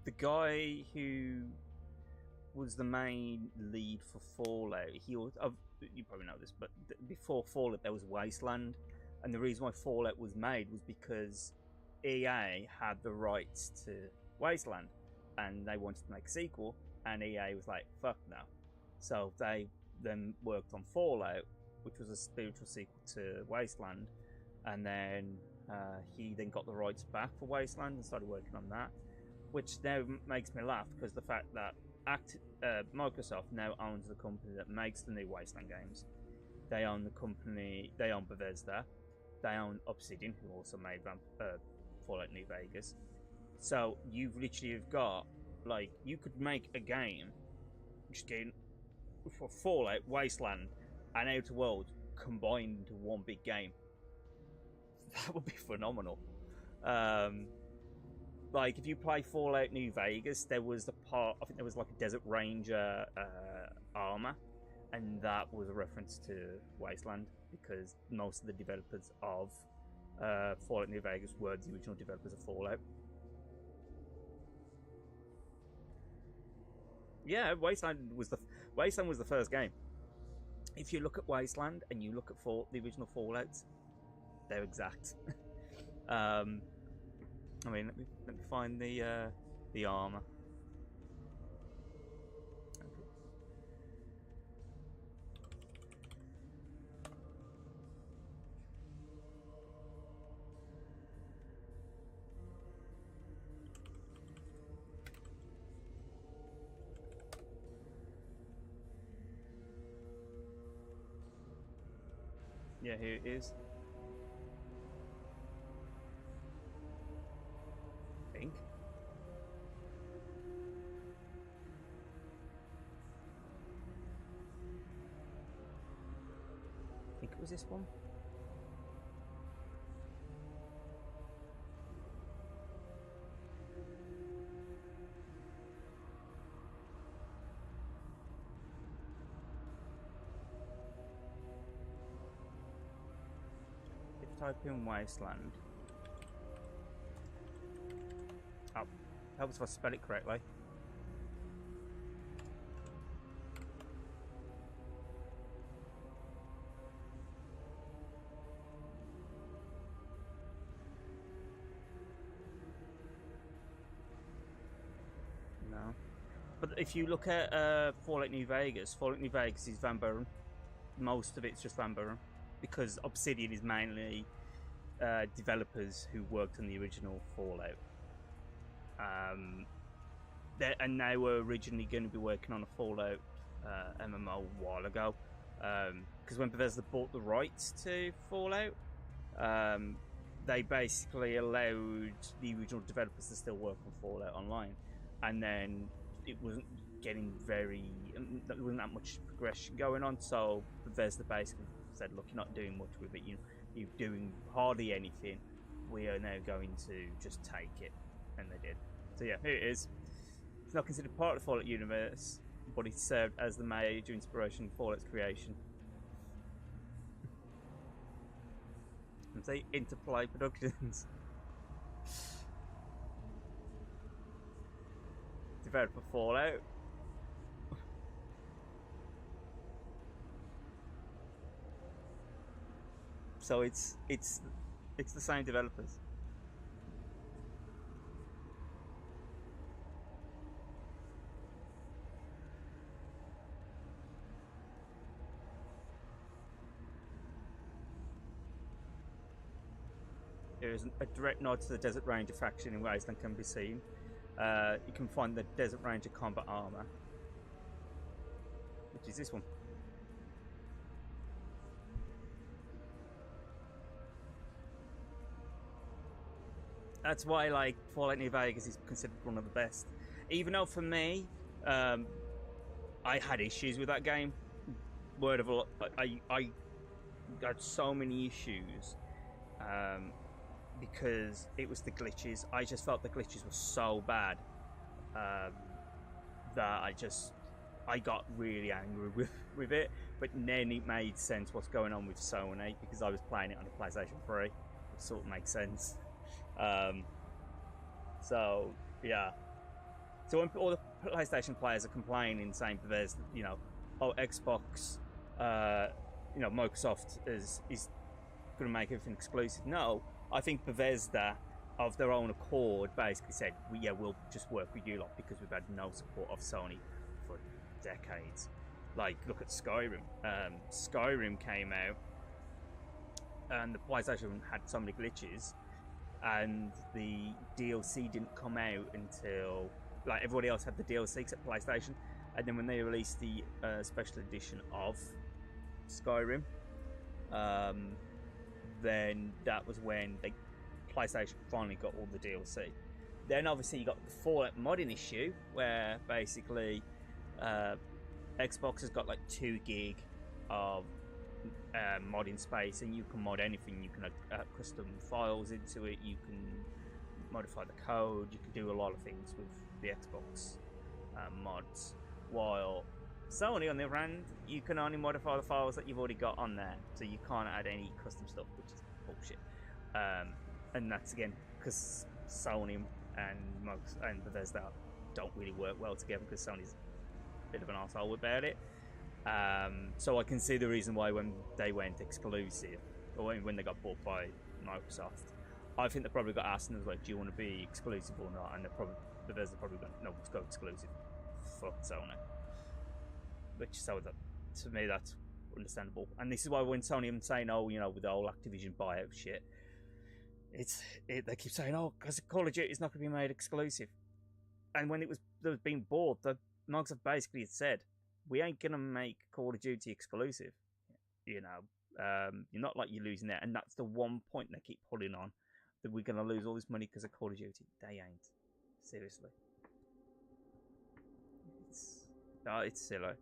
The guy who was the main lead for Fallout, he was, you probably know this, but before Fallout there was Wasteland, and the reason why Fallout was made was because EA had the rights to Wasteland, and they wanted to make a sequel, and EA was like, fuck no. So they then worked on Fallout, which was a spiritual sequel to Wasteland, and then he then got the rights back for Wasteland and started working on that, which now makes me laugh, because the fact that Microsoft now owns the company that makes the new Wasteland games. They own the company. They own Bethesda. They own Obsidian, who also made Fallout New Vegas. So you've literally got, like, you could make a game just getting for Fallout, Wasteland, and Outer Worlds combined into one big game. That would be phenomenal. Like, if you play Fallout New Vegas, there was the part, I think there was like a Desert Ranger armor, and that was a reference to Wasteland, because most of the developers of Fallout New Vegas were the original developers of Fallout. Yeah, Wasteland was the first game. If you look at Wasteland and you look at the original Fallouts, they're exact. I mean, let me find the armor. Okay. Yeah, here it is. I think. I think it was this one. If you type in Wasteland, oh, helps if I spell it correctly. No. But if you look at Fallout New Vegas is Van Buren. Most of it's just Van Buren, because Obsidian is mainly developers who worked on the original Fallout. And they were originally going to be working on a Fallout MMO a while ago, because when Bethesda bought the rights to Fallout, they basically allowed the original developers to still work on Fallout Online, and then it wasn't getting there wasn't that much progression going on, so Bethesda basically said, look, you're not doing much with it, you're doing hardly anything, we are now going to just take it. And they did. So yeah, here it is. It's not considered part of the Fallout universe, but it served as the major inspiration for Fallout's creation. And say Interplay Productions. Developer Fallout. So it's the same developers. There is a direct nod to the Desert Ranger faction in Wasteland can be seen. You can find the Desert Ranger combat armor, which is this one. That's why, like, Fallout New Vegas is considered one of the best. Even though for me, I had issues with that game. Word of a lot, I got so many issues because it was the glitches. I just felt the glitches were so bad that I got really angry with it. But then it made sense what's going on with Sony, because I was playing it on the PlayStation 3. It sort of makes sense. So yeah. So when all the PlayStation players are complaining, saying there's, oh, Xbox, Microsoft is going to make everything exclusive. No, I think Bethesda, of their own accord, basically said, we'll just work with you lot because we've had no support of Sony for decades. Like, look at Skyrim. Skyrim came out, and the PlayStation had so many glitches, and the DLC didn't come out until like everybody else had the DLC except PlayStation, and then when they released the special edition of Skyrim, then that was when PlayStation finally got all the DLC. Then obviously you got the Fallout modding issue, where basically Xbox has got like 2 gig of modding space, and you can mod anything. You can add custom files into it, you can modify the code, you can do a lot of things with the Xbox mods, while Sony on the other hand, you can only modify the files that you've already got on there, so you can't add any custom stuff, which is bullshit. And that's again because Sony and Bethesda don't really work well together, because Sony's a bit of an arsehole about it. So I can see the reason why when they went exclusive, or when they got bought by Microsoft, I think they probably got asked and was like, do you want to be exclusive or not? And Bethesda probably got, no, let's go exclusive. Fuck Sony. Which, so that, to me, that's understandable. And this is why when Sony am saying, oh, you know, with the whole Activision buyout shit, they keep saying, oh, because Call of Duty is not going to be made exclusive. And when it was being bought, Microsoft basically had said, we ain't going to make Call of Duty exclusive. You know, you're not like you're losing there. And that's the one point they keep pulling on, that we're going to lose all this money because of Call of Duty. They ain't. Seriously. It's silly.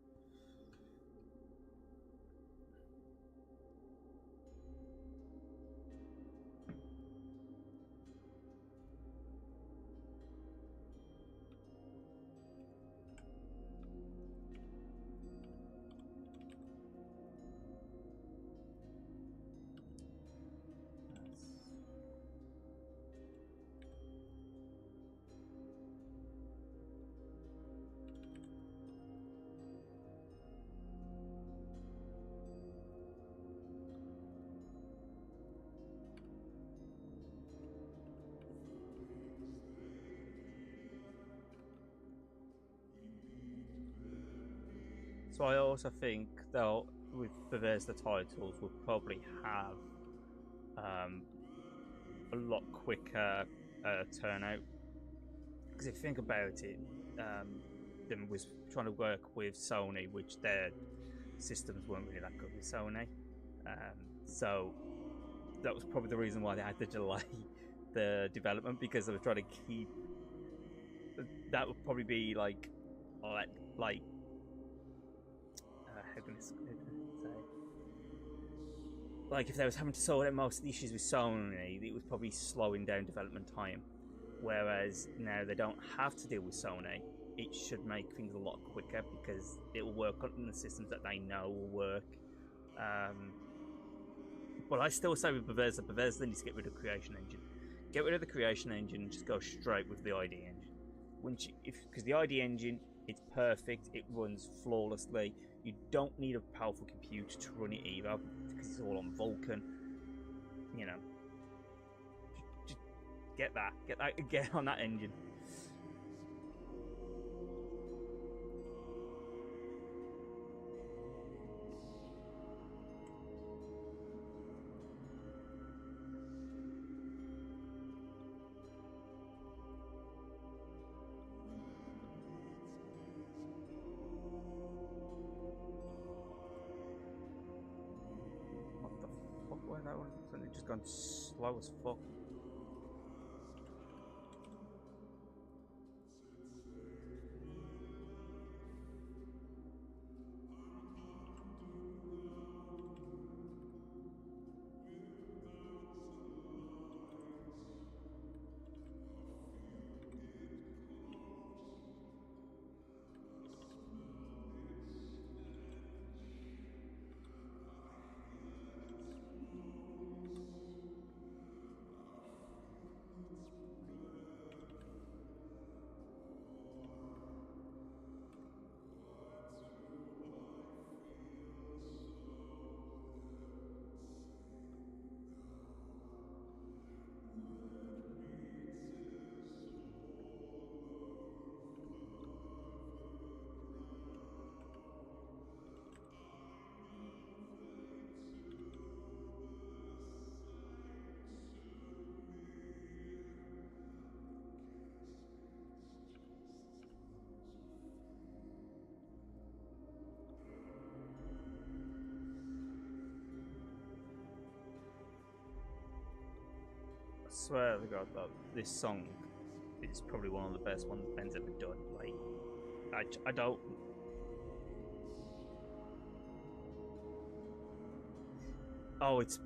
So I also think they'll, with Bethesda titles, will probably have a lot quicker turnout. Because if you think about it, them was trying to work with Sony, which their systems weren't really that good with Sony. So that was probably the reason why they had to delay the development, because they were trying to keep. That would probably be like how can I say? Like if they was having to sort out most of the issues with Sony, it was probably slowing down development time. Whereas now they don't have to deal with Sony, it should make things a lot quicker, because it will work on the systems that they know will work. But I still say with Bethesda needs to get rid of the Creation Engine. Get rid of the Creation Engine and just go straight with the ID Engine. Because the ID Engine, it's perfect, it runs flawlessly. You don't need a powerful computer to run it either, because it's all on Vulkan. You know, just get on that engine. Why that one? It's just gone slow as fuck. swear to God, though, this song is probably one of the best ones Ben's ever done. Like, I don't. Oh, it's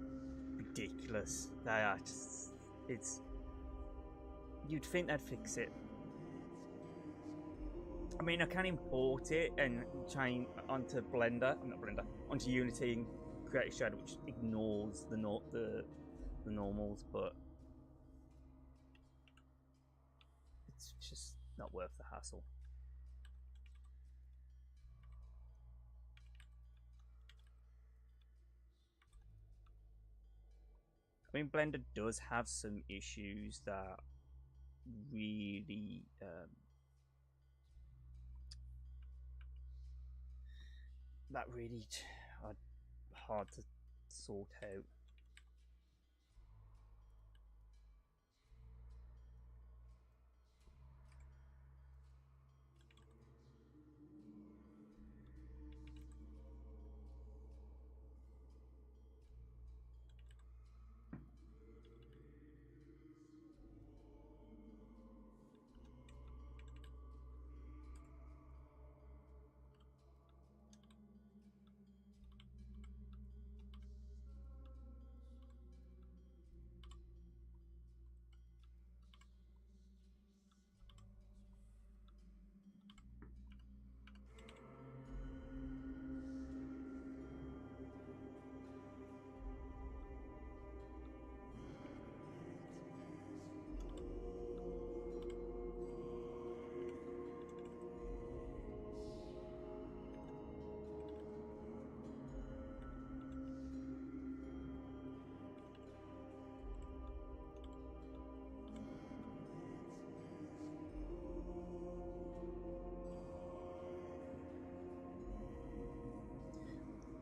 ridiculous. They are just. It's. You'd think they'd fix it. I mean, I can import it and change onto Blender. I'm not Blender. Onto Unity and create a shadow which ignores the normals, but it's just not worth the hassle. I mean, Blender does have some issues that really are hard to sort out.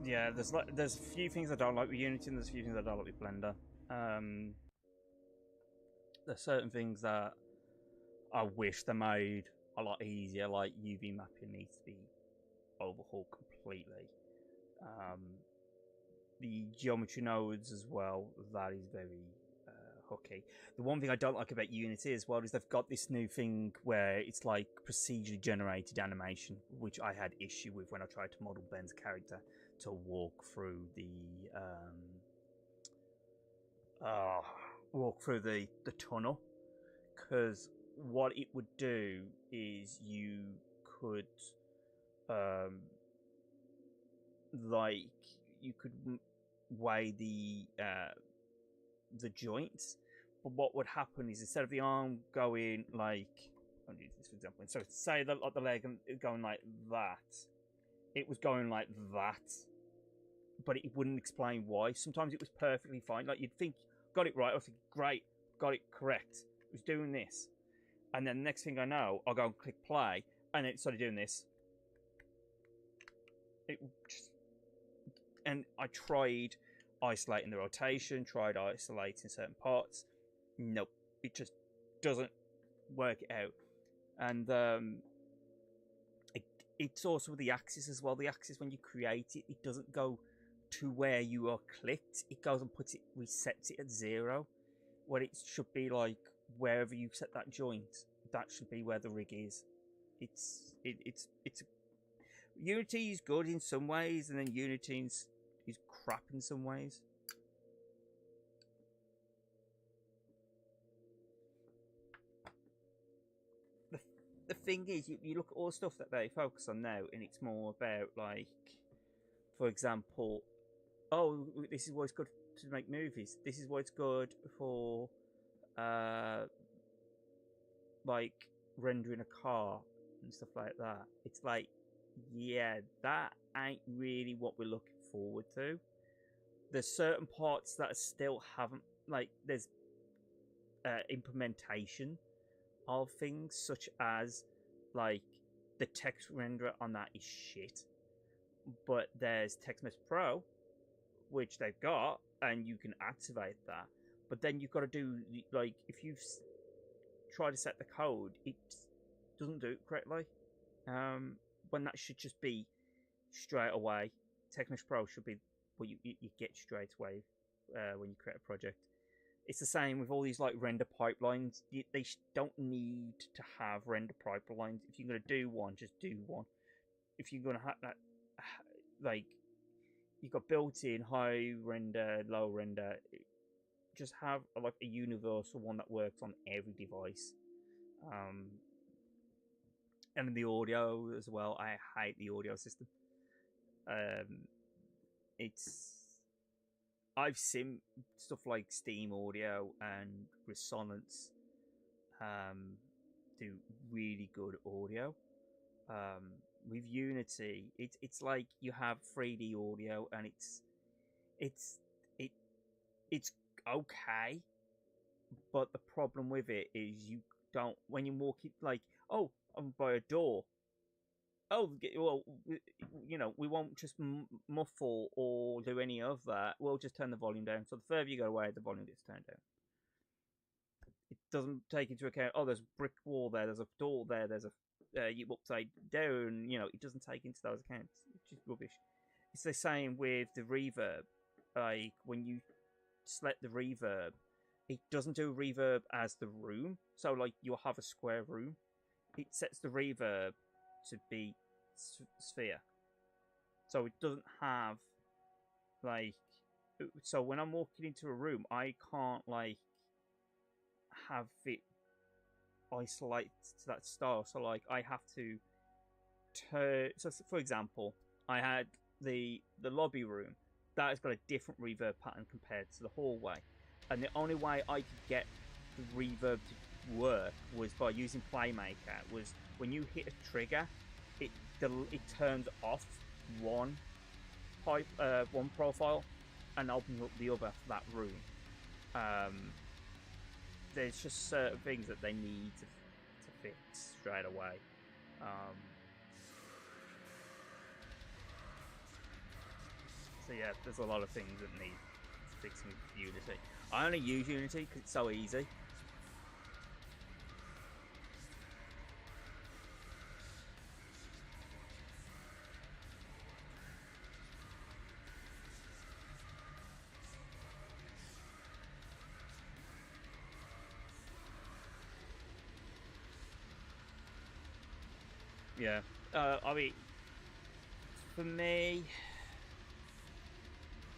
Yeah, there's a few things I don't like with Unity, and there's a few things I don't like with Blender. There's certain things that I wish they made a lot easier, like UV mapping needs to be overhauled completely. The geometry nodes as well, that is very hooky. The one thing I don't like about Unity as well is they've got this new thing where it's like procedurally generated animation, which I had issue with when I tried to model Ben's character to walk through the tunnel, because what it would do is you could weigh the joints, but what would happen is instead of the arm going like, I'll use this for example, so say the leg going like that, it was going like that, but it wouldn't explain why. Sometimes it was perfectly fine, like you'd think got it right, I was thinking great, got it correct, it was doing this, and then the next thing I know, I'll go and click play, and it started doing this. And I tried isolating the rotation, tried isolating certain parts. Nope, it just doesn't work it out. And it's also with the axis as well. The axis, when you create it, it doesn't go to where you are clicked. It goes and resets it at 0, where it should be like wherever you set that joint, that should be where the rig is. It's Unity is good in some ways, and then Unity is crap in some ways. The thing is, you look at all the stuff that they focus on now, and it's more about, like, for example, oh, this is why it's good to make movies. This is why it's good for, like, rendering a car and stuff like that. It's like, yeah, that ain't really what we're looking forward to. There's certain parts that still haven't, like, there's implementation of things, such as, like, the text renderer on that is shit, but there's TextMesh Pro, which they've got, and you can activate that, but then you've got to do, like, if you try to set the code, it doesn't do it correctly, when that should just be straight away. TextMesh Pro should be what you get straight away when you create a project. It's the same with all these like render pipelines. They don't need to have render pipelines. If you're gonna do one, just do one. If you're gonna have that, like, you've got built-in high render, low render. Just have like a universal one that works on every device. And the audio as well. I hate the audio system. I've seen stuff like Steam Audio and Resonance do really good audio. With Unity, it's like you have 3D audio, and it's okay, but the problem with it is you don't, when you walk it, like, oh, I'm by a door. Oh, well, you know, we won't just muffle or do any of that. We'll just turn the volume down. So the further you go away, the volume gets turned down. It doesn't take into account, oh, there's a brick wall there, there's a door there, there's a you upside down. You know, it doesn't take into those accounts, which is rubbish. It's the same with the reverb. Like, when you select the reverb, it doesn't do reverb as the room. So, like, you'll have a square room. It sets the reverb to be sphere. So it doesn't have, like, so when I'm walking into a room, I can't, like, have it isolate to that style. So, like, I have to turn. So, for example, I had the lobby room that has got a different reverb pattern compared to the hallway, and the only way I could get the reverb to work was by using Playmaker. Was when you hit a trigger, it turns off one profile and opens up the other for that room. There's just certain things that they need to fix straight away. So yeah, there's a lot of things that need fixing with Unity. I only use Unity because it's so easy. Yeah, I mean, for me,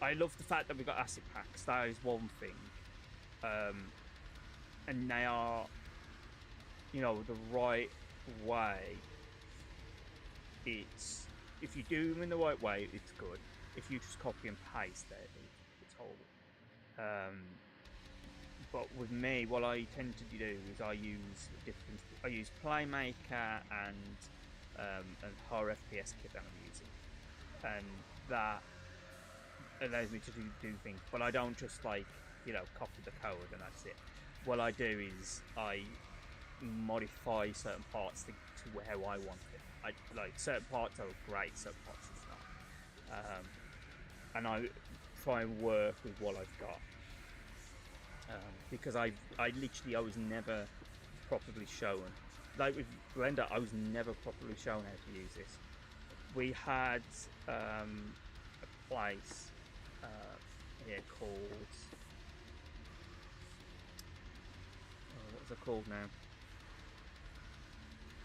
I love the fact that we've got asset packs. That is one thing, and they are, you know, the right way. It's, if you do them in the right way, it's good. If you just copy and paste it, it's horrible. But with me, what I tend to do is I use Playmaker and horror FPS kit that I'm using, and that allows me to do things. But I don't just, like, you know, copy the code and that's it. What I do is I modify certain parts to how I want it. I like certain parts are great, certain parts it's not, and I try and work with what I've got. Because I was never properly shown. Like with Blender, I was never properly shown how to use this. We had a place here called, what's it called now?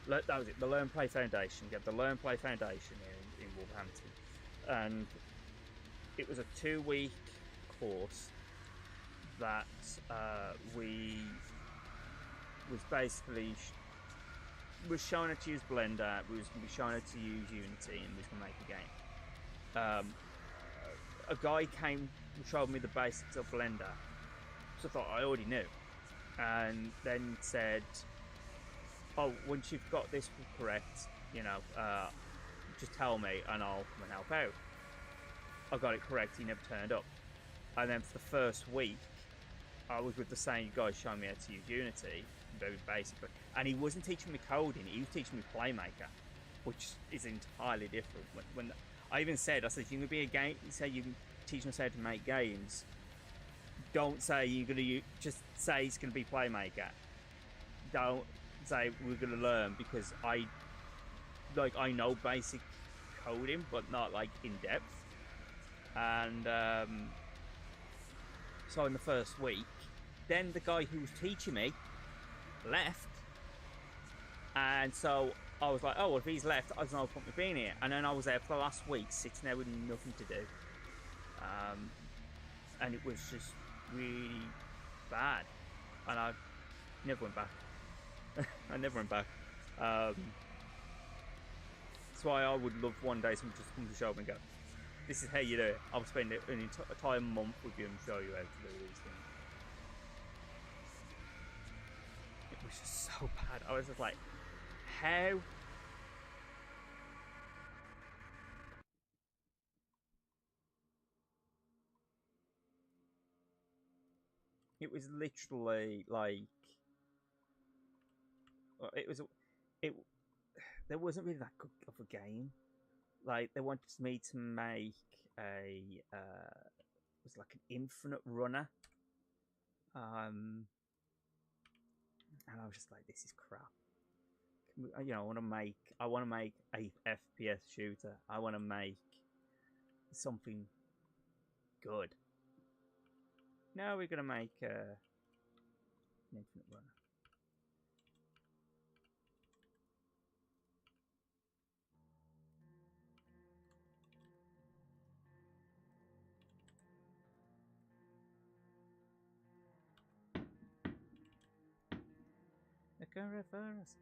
That was it, the Learn Play Foundation. We had the Learn Play Foundation here in Wolverhampton, and it was a 2-week course that we was basically was showing it to use Blender, we was showing it to use Unity, and we was going to make a game. A guy came and showed me the basics of Blender, so I thought I already knew, and then said, oh, once you've got this correct, you know, just tell me and I'll come and help out. I got it correct, he never turned up. And then for the first week, I was with the same guy showing me how to use Unity, very basically. And he wasn't teaching me coding, he was teaching me Playmaker, which is entirely different. When I even said, I said, you're going to be a game, say you can teach us how to make games. Don't say you're going to just say it's going to be Playmaker. Don't say we're going to learn, because I know basic coding, but not like in depth. And so in the first week, then the guy who was teaching me left, and so I was like, oh, well, if he's left, I don't know what being here. And then I was there for the last week, sitting there with nothing to do, and it was just really bad, and I never went back. I never went back. That's why I would love one day someone just come to the show and go, this is how you do it. I'll spend an entire month with you and show you how to do these things. It was just so bad. I was just like, how? It was literally like, it was, it. There wasn't really that good of a game. Like they wanted me to make a, it was like an infinite runner, and I was just like, this is crap. You know, I want to make a FPS shooter. I want to make something good. Now we're gonna make an infinite runner. I can reverse.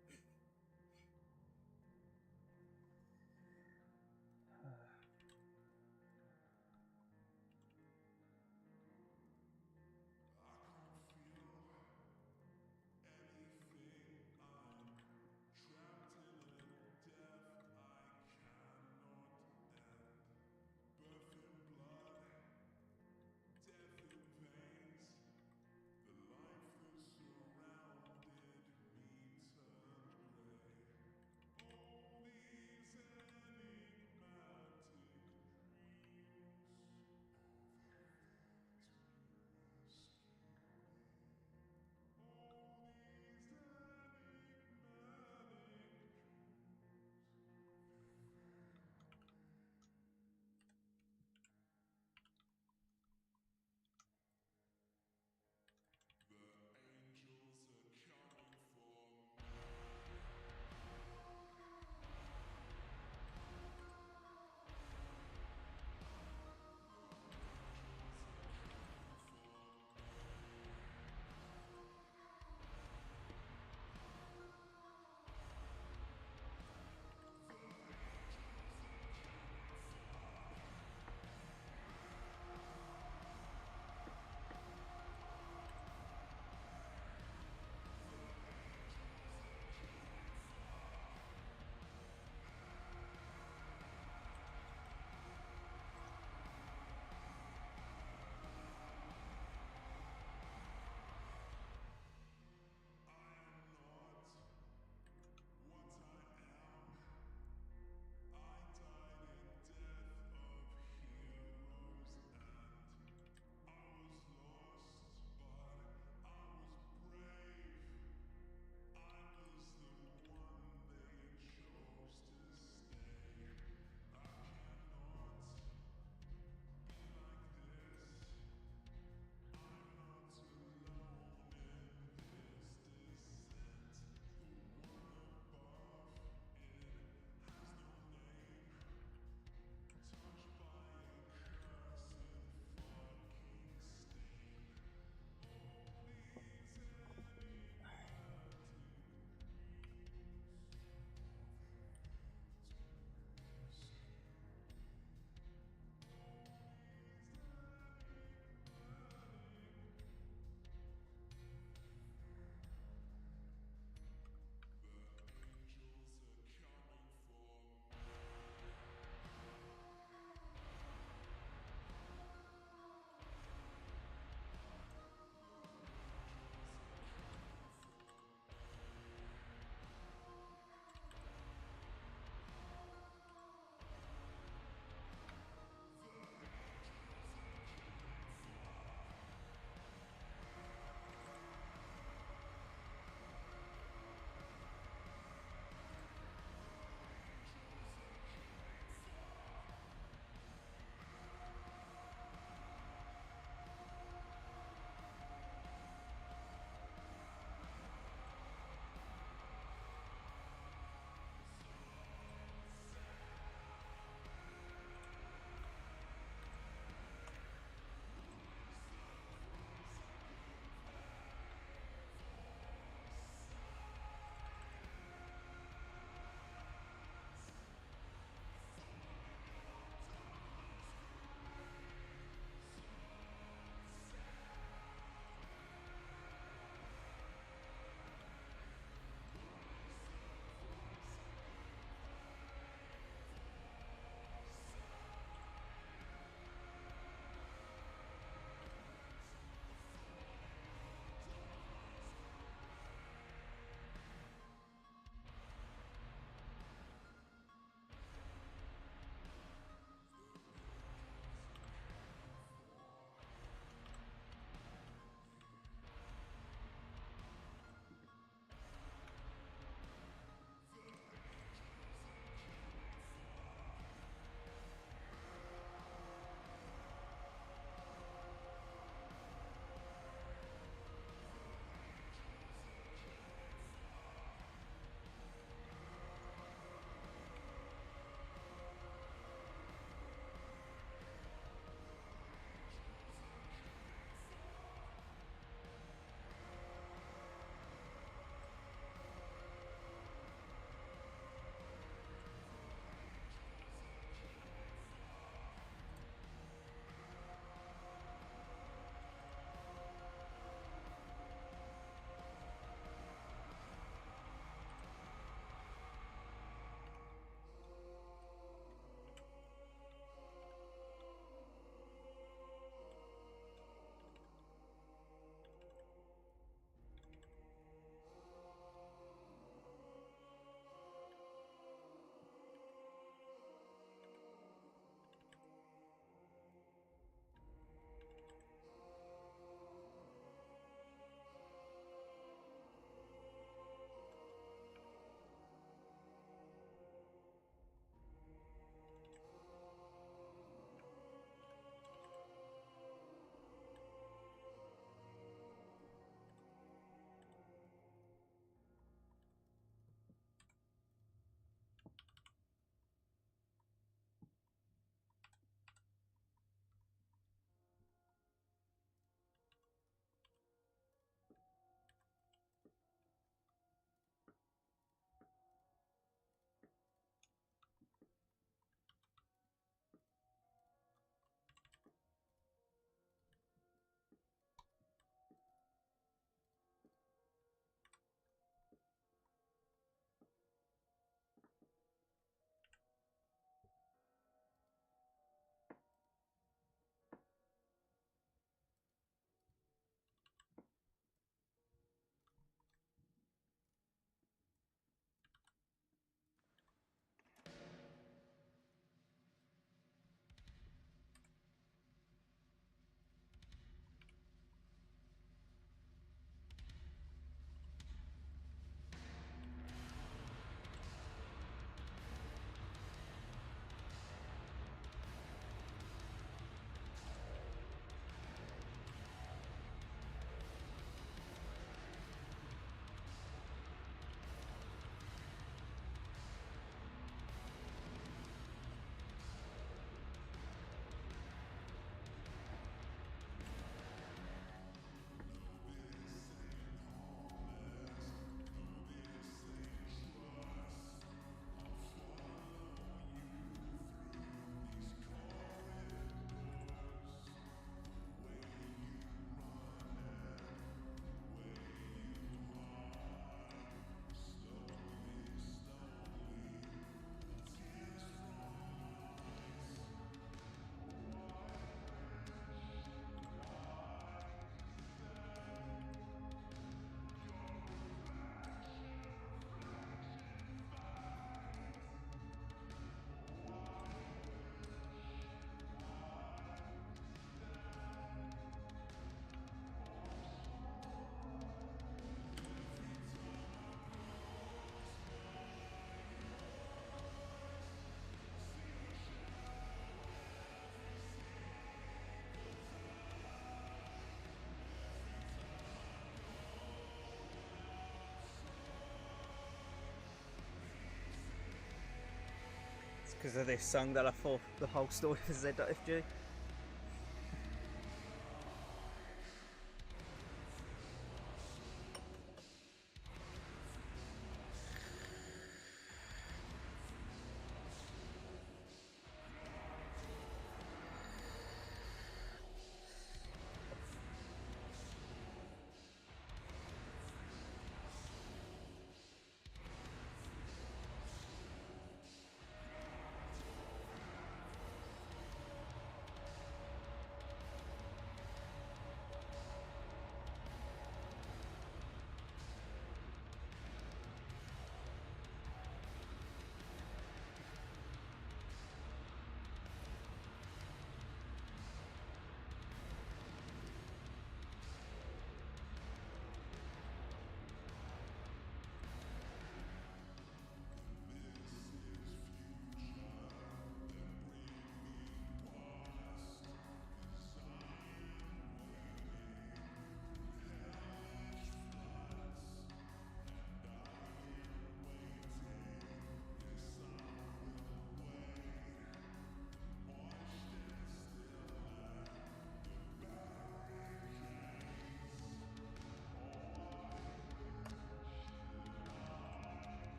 because of this song that I thought the whole story for Z.FG.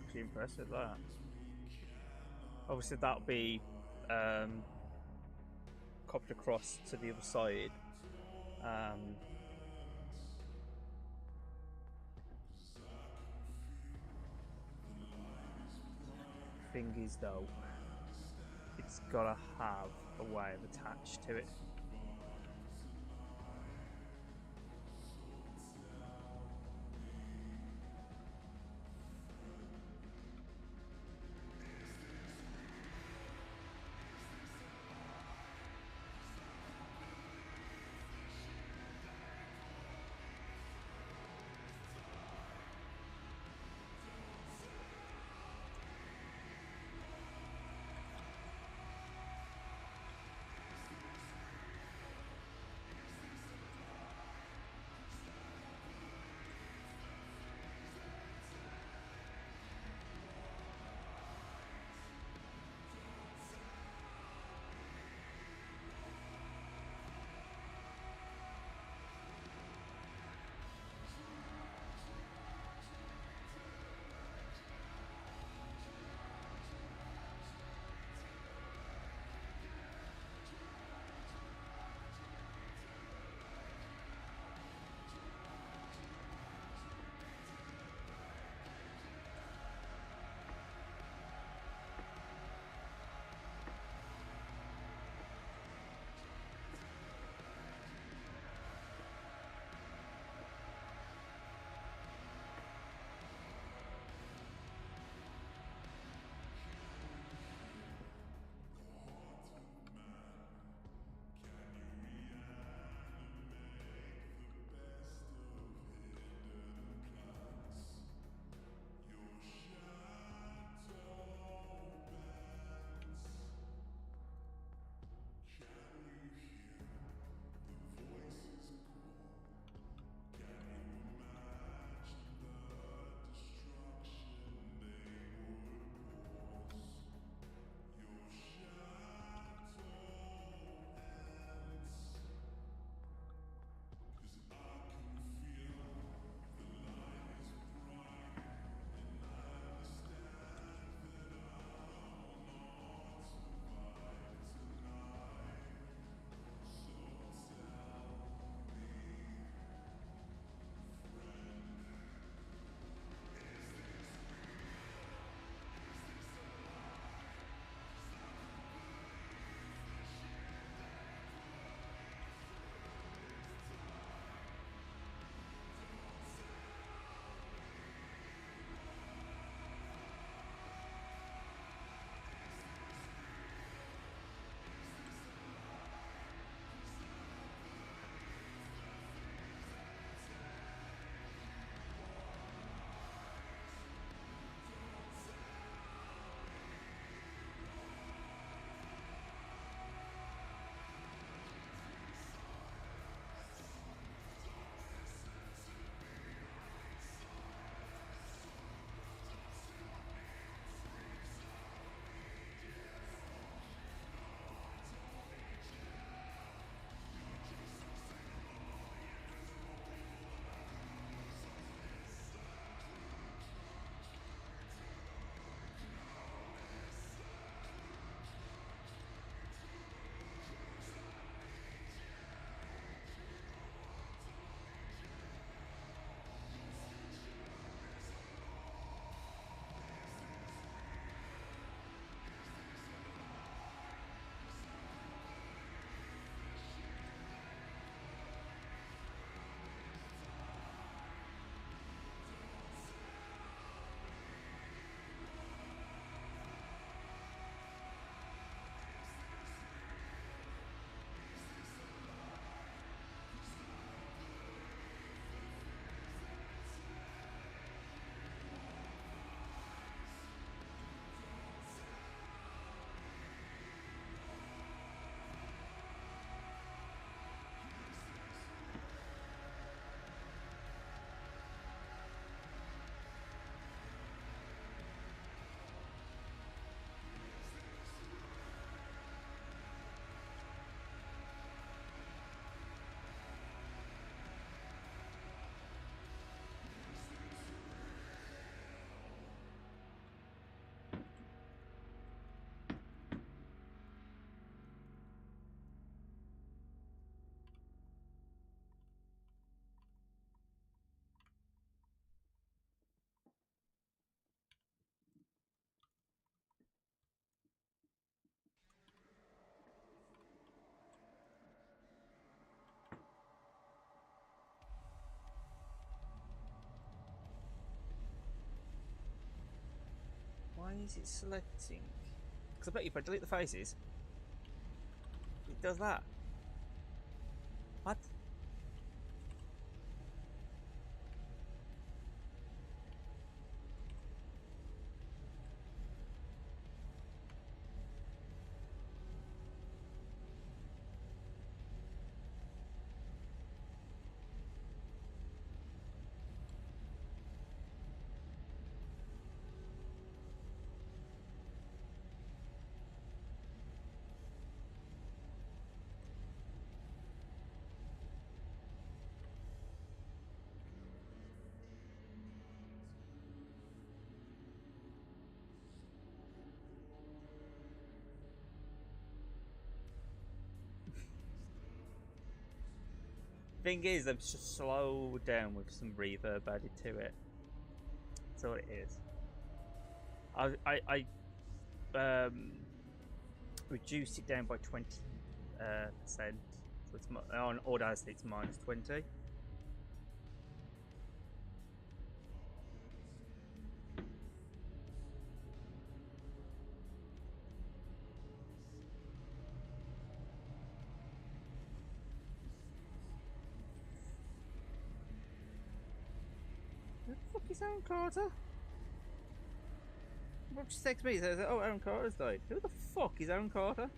actually impressive, that. Obviously, that'll be copied across to the other side. Thing is, though, it's gotta have a way of attached to it. is it selecting? Because I bet you if I delete the faces, it does that. What? Thing is, they've just slowed down with some reverb added to it. That's all it is. I reduced it down by 20%. So it's on Audacity it's -20. Who the fuck is Aaron Carter? What just texts me says, oh, Aaron Carter's died. Who the fuck is Aaron Carter?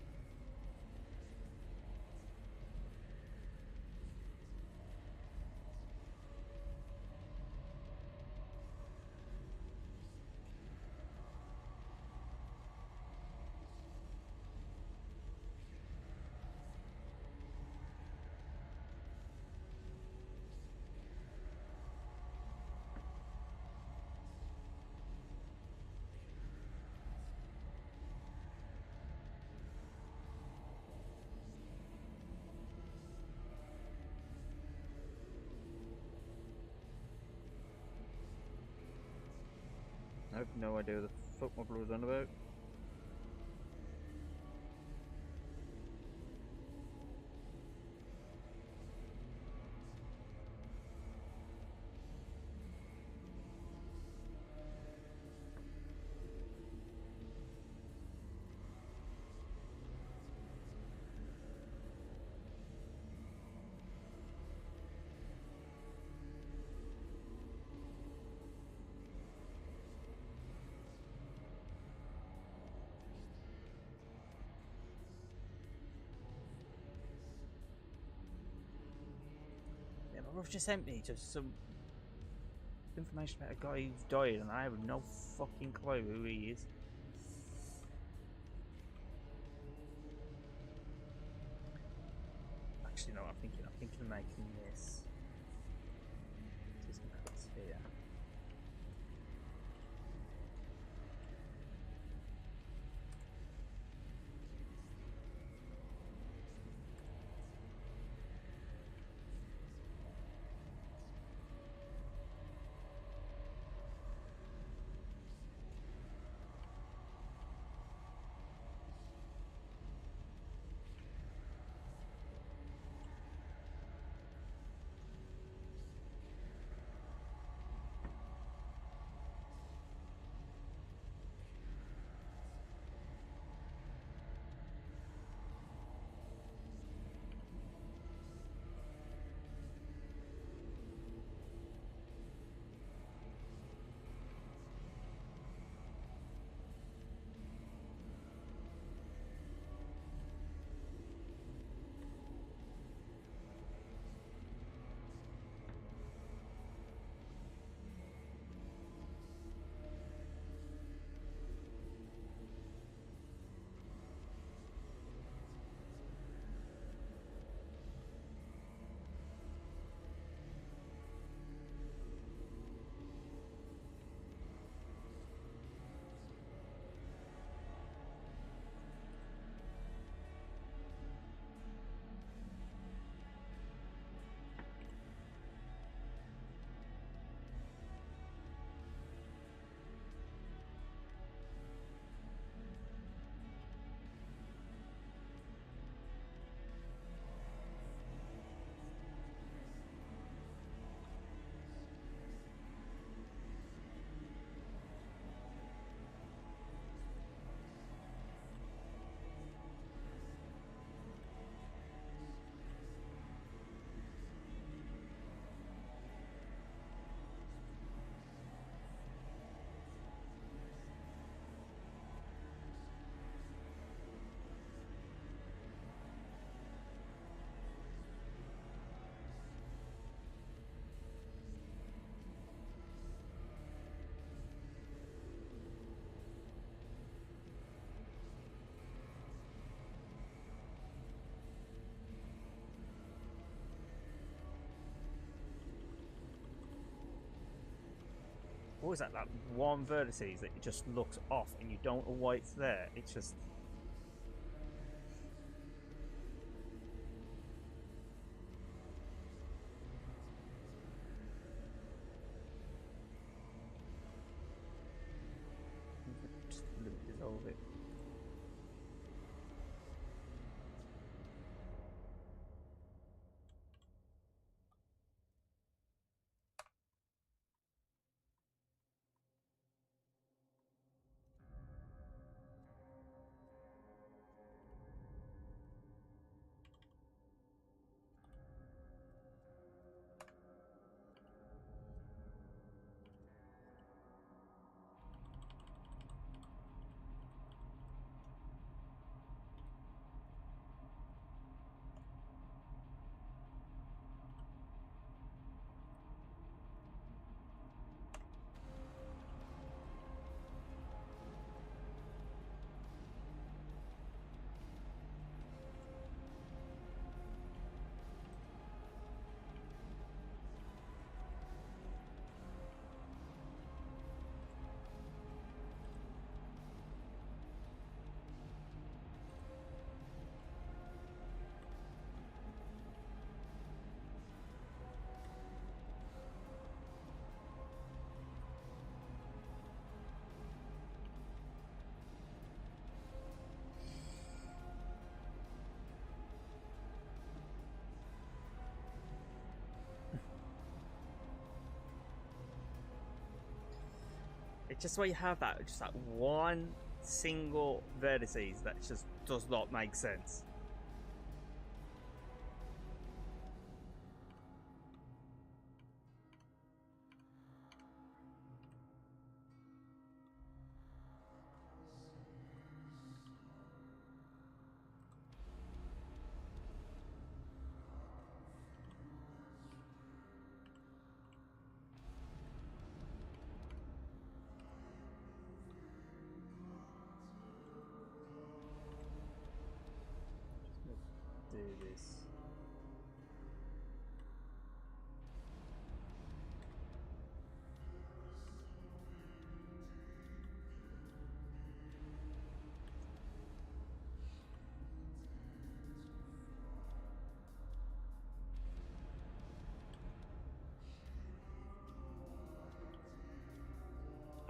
I have no idea what the fuck my blood was on about. Yeah, my brother just sent me just some information about a guy who's died and I have no fucking clue who he is. Actually, no, I'm thinking of making this. Just gonna put this here. always that one vertices that it just looks off and you don't know why it's there. It's just. Just dissolve it. It's just where you have that, just that one single vertices that just does not make sense. Do this.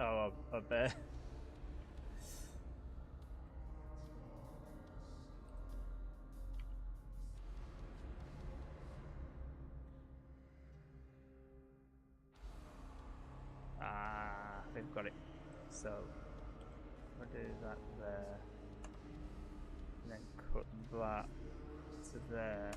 Oh, a bear. Ah, they've got it. So we'll do that there, and then cut that to there.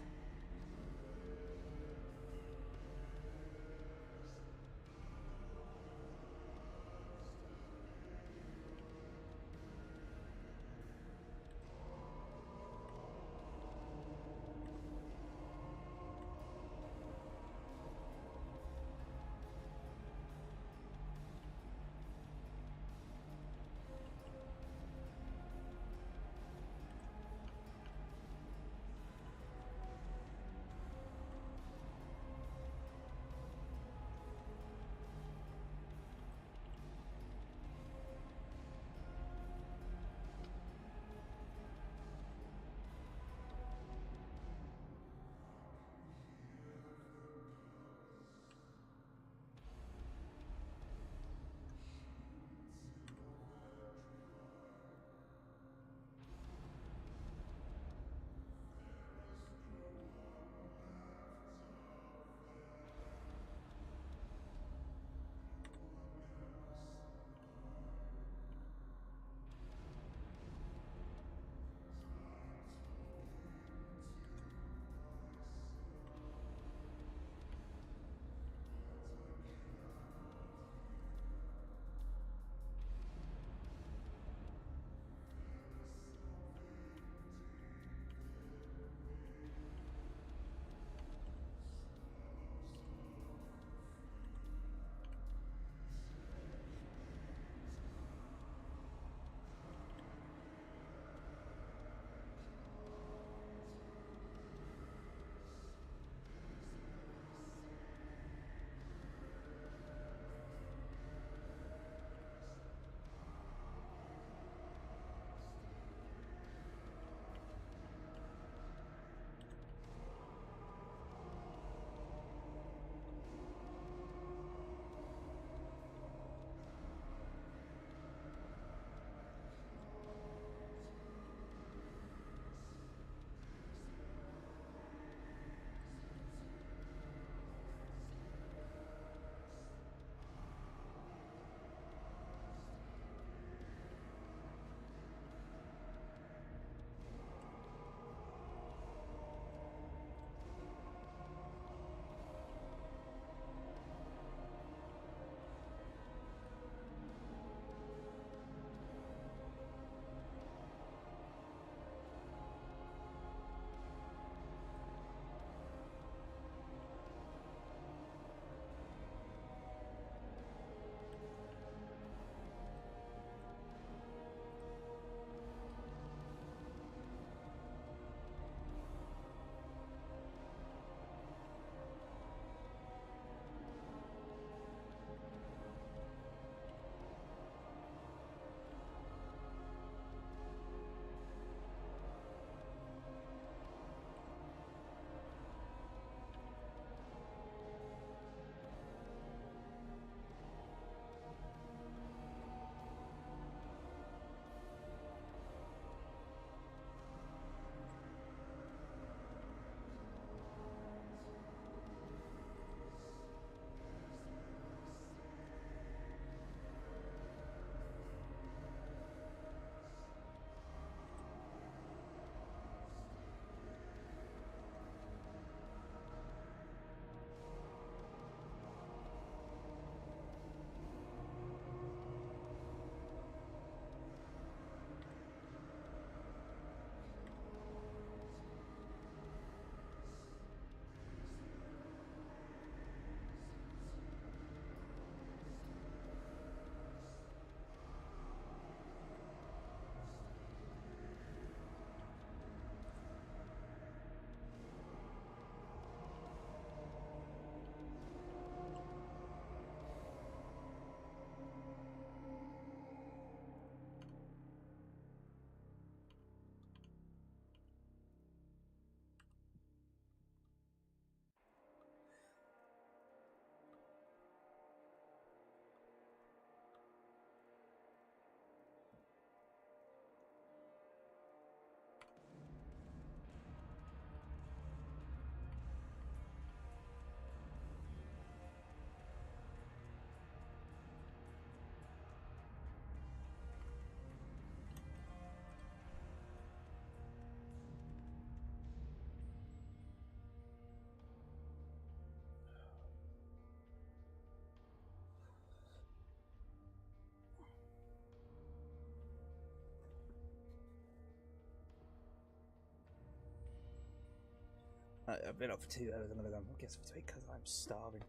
I've been up for 2 hours. I'm gonna go and get something to eat because I'm starving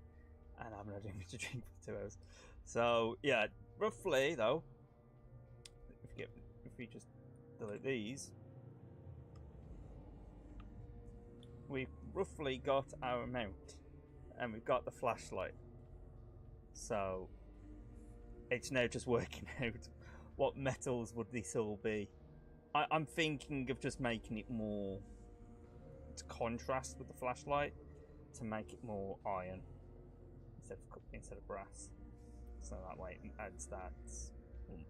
and I haven't had anything to drink for 2 hours. So yeah, roughly though, if we just delete these, we've roughly got our amount, and we've got the flashlight. So it's now just working out what metals would this all be. I'm thinking of just making it more to contrast with the flashlight, to make it more iron instead of brass. So that way it adds that oomph.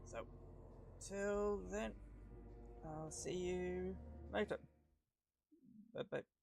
So till then, I'll see you later. Bye bye.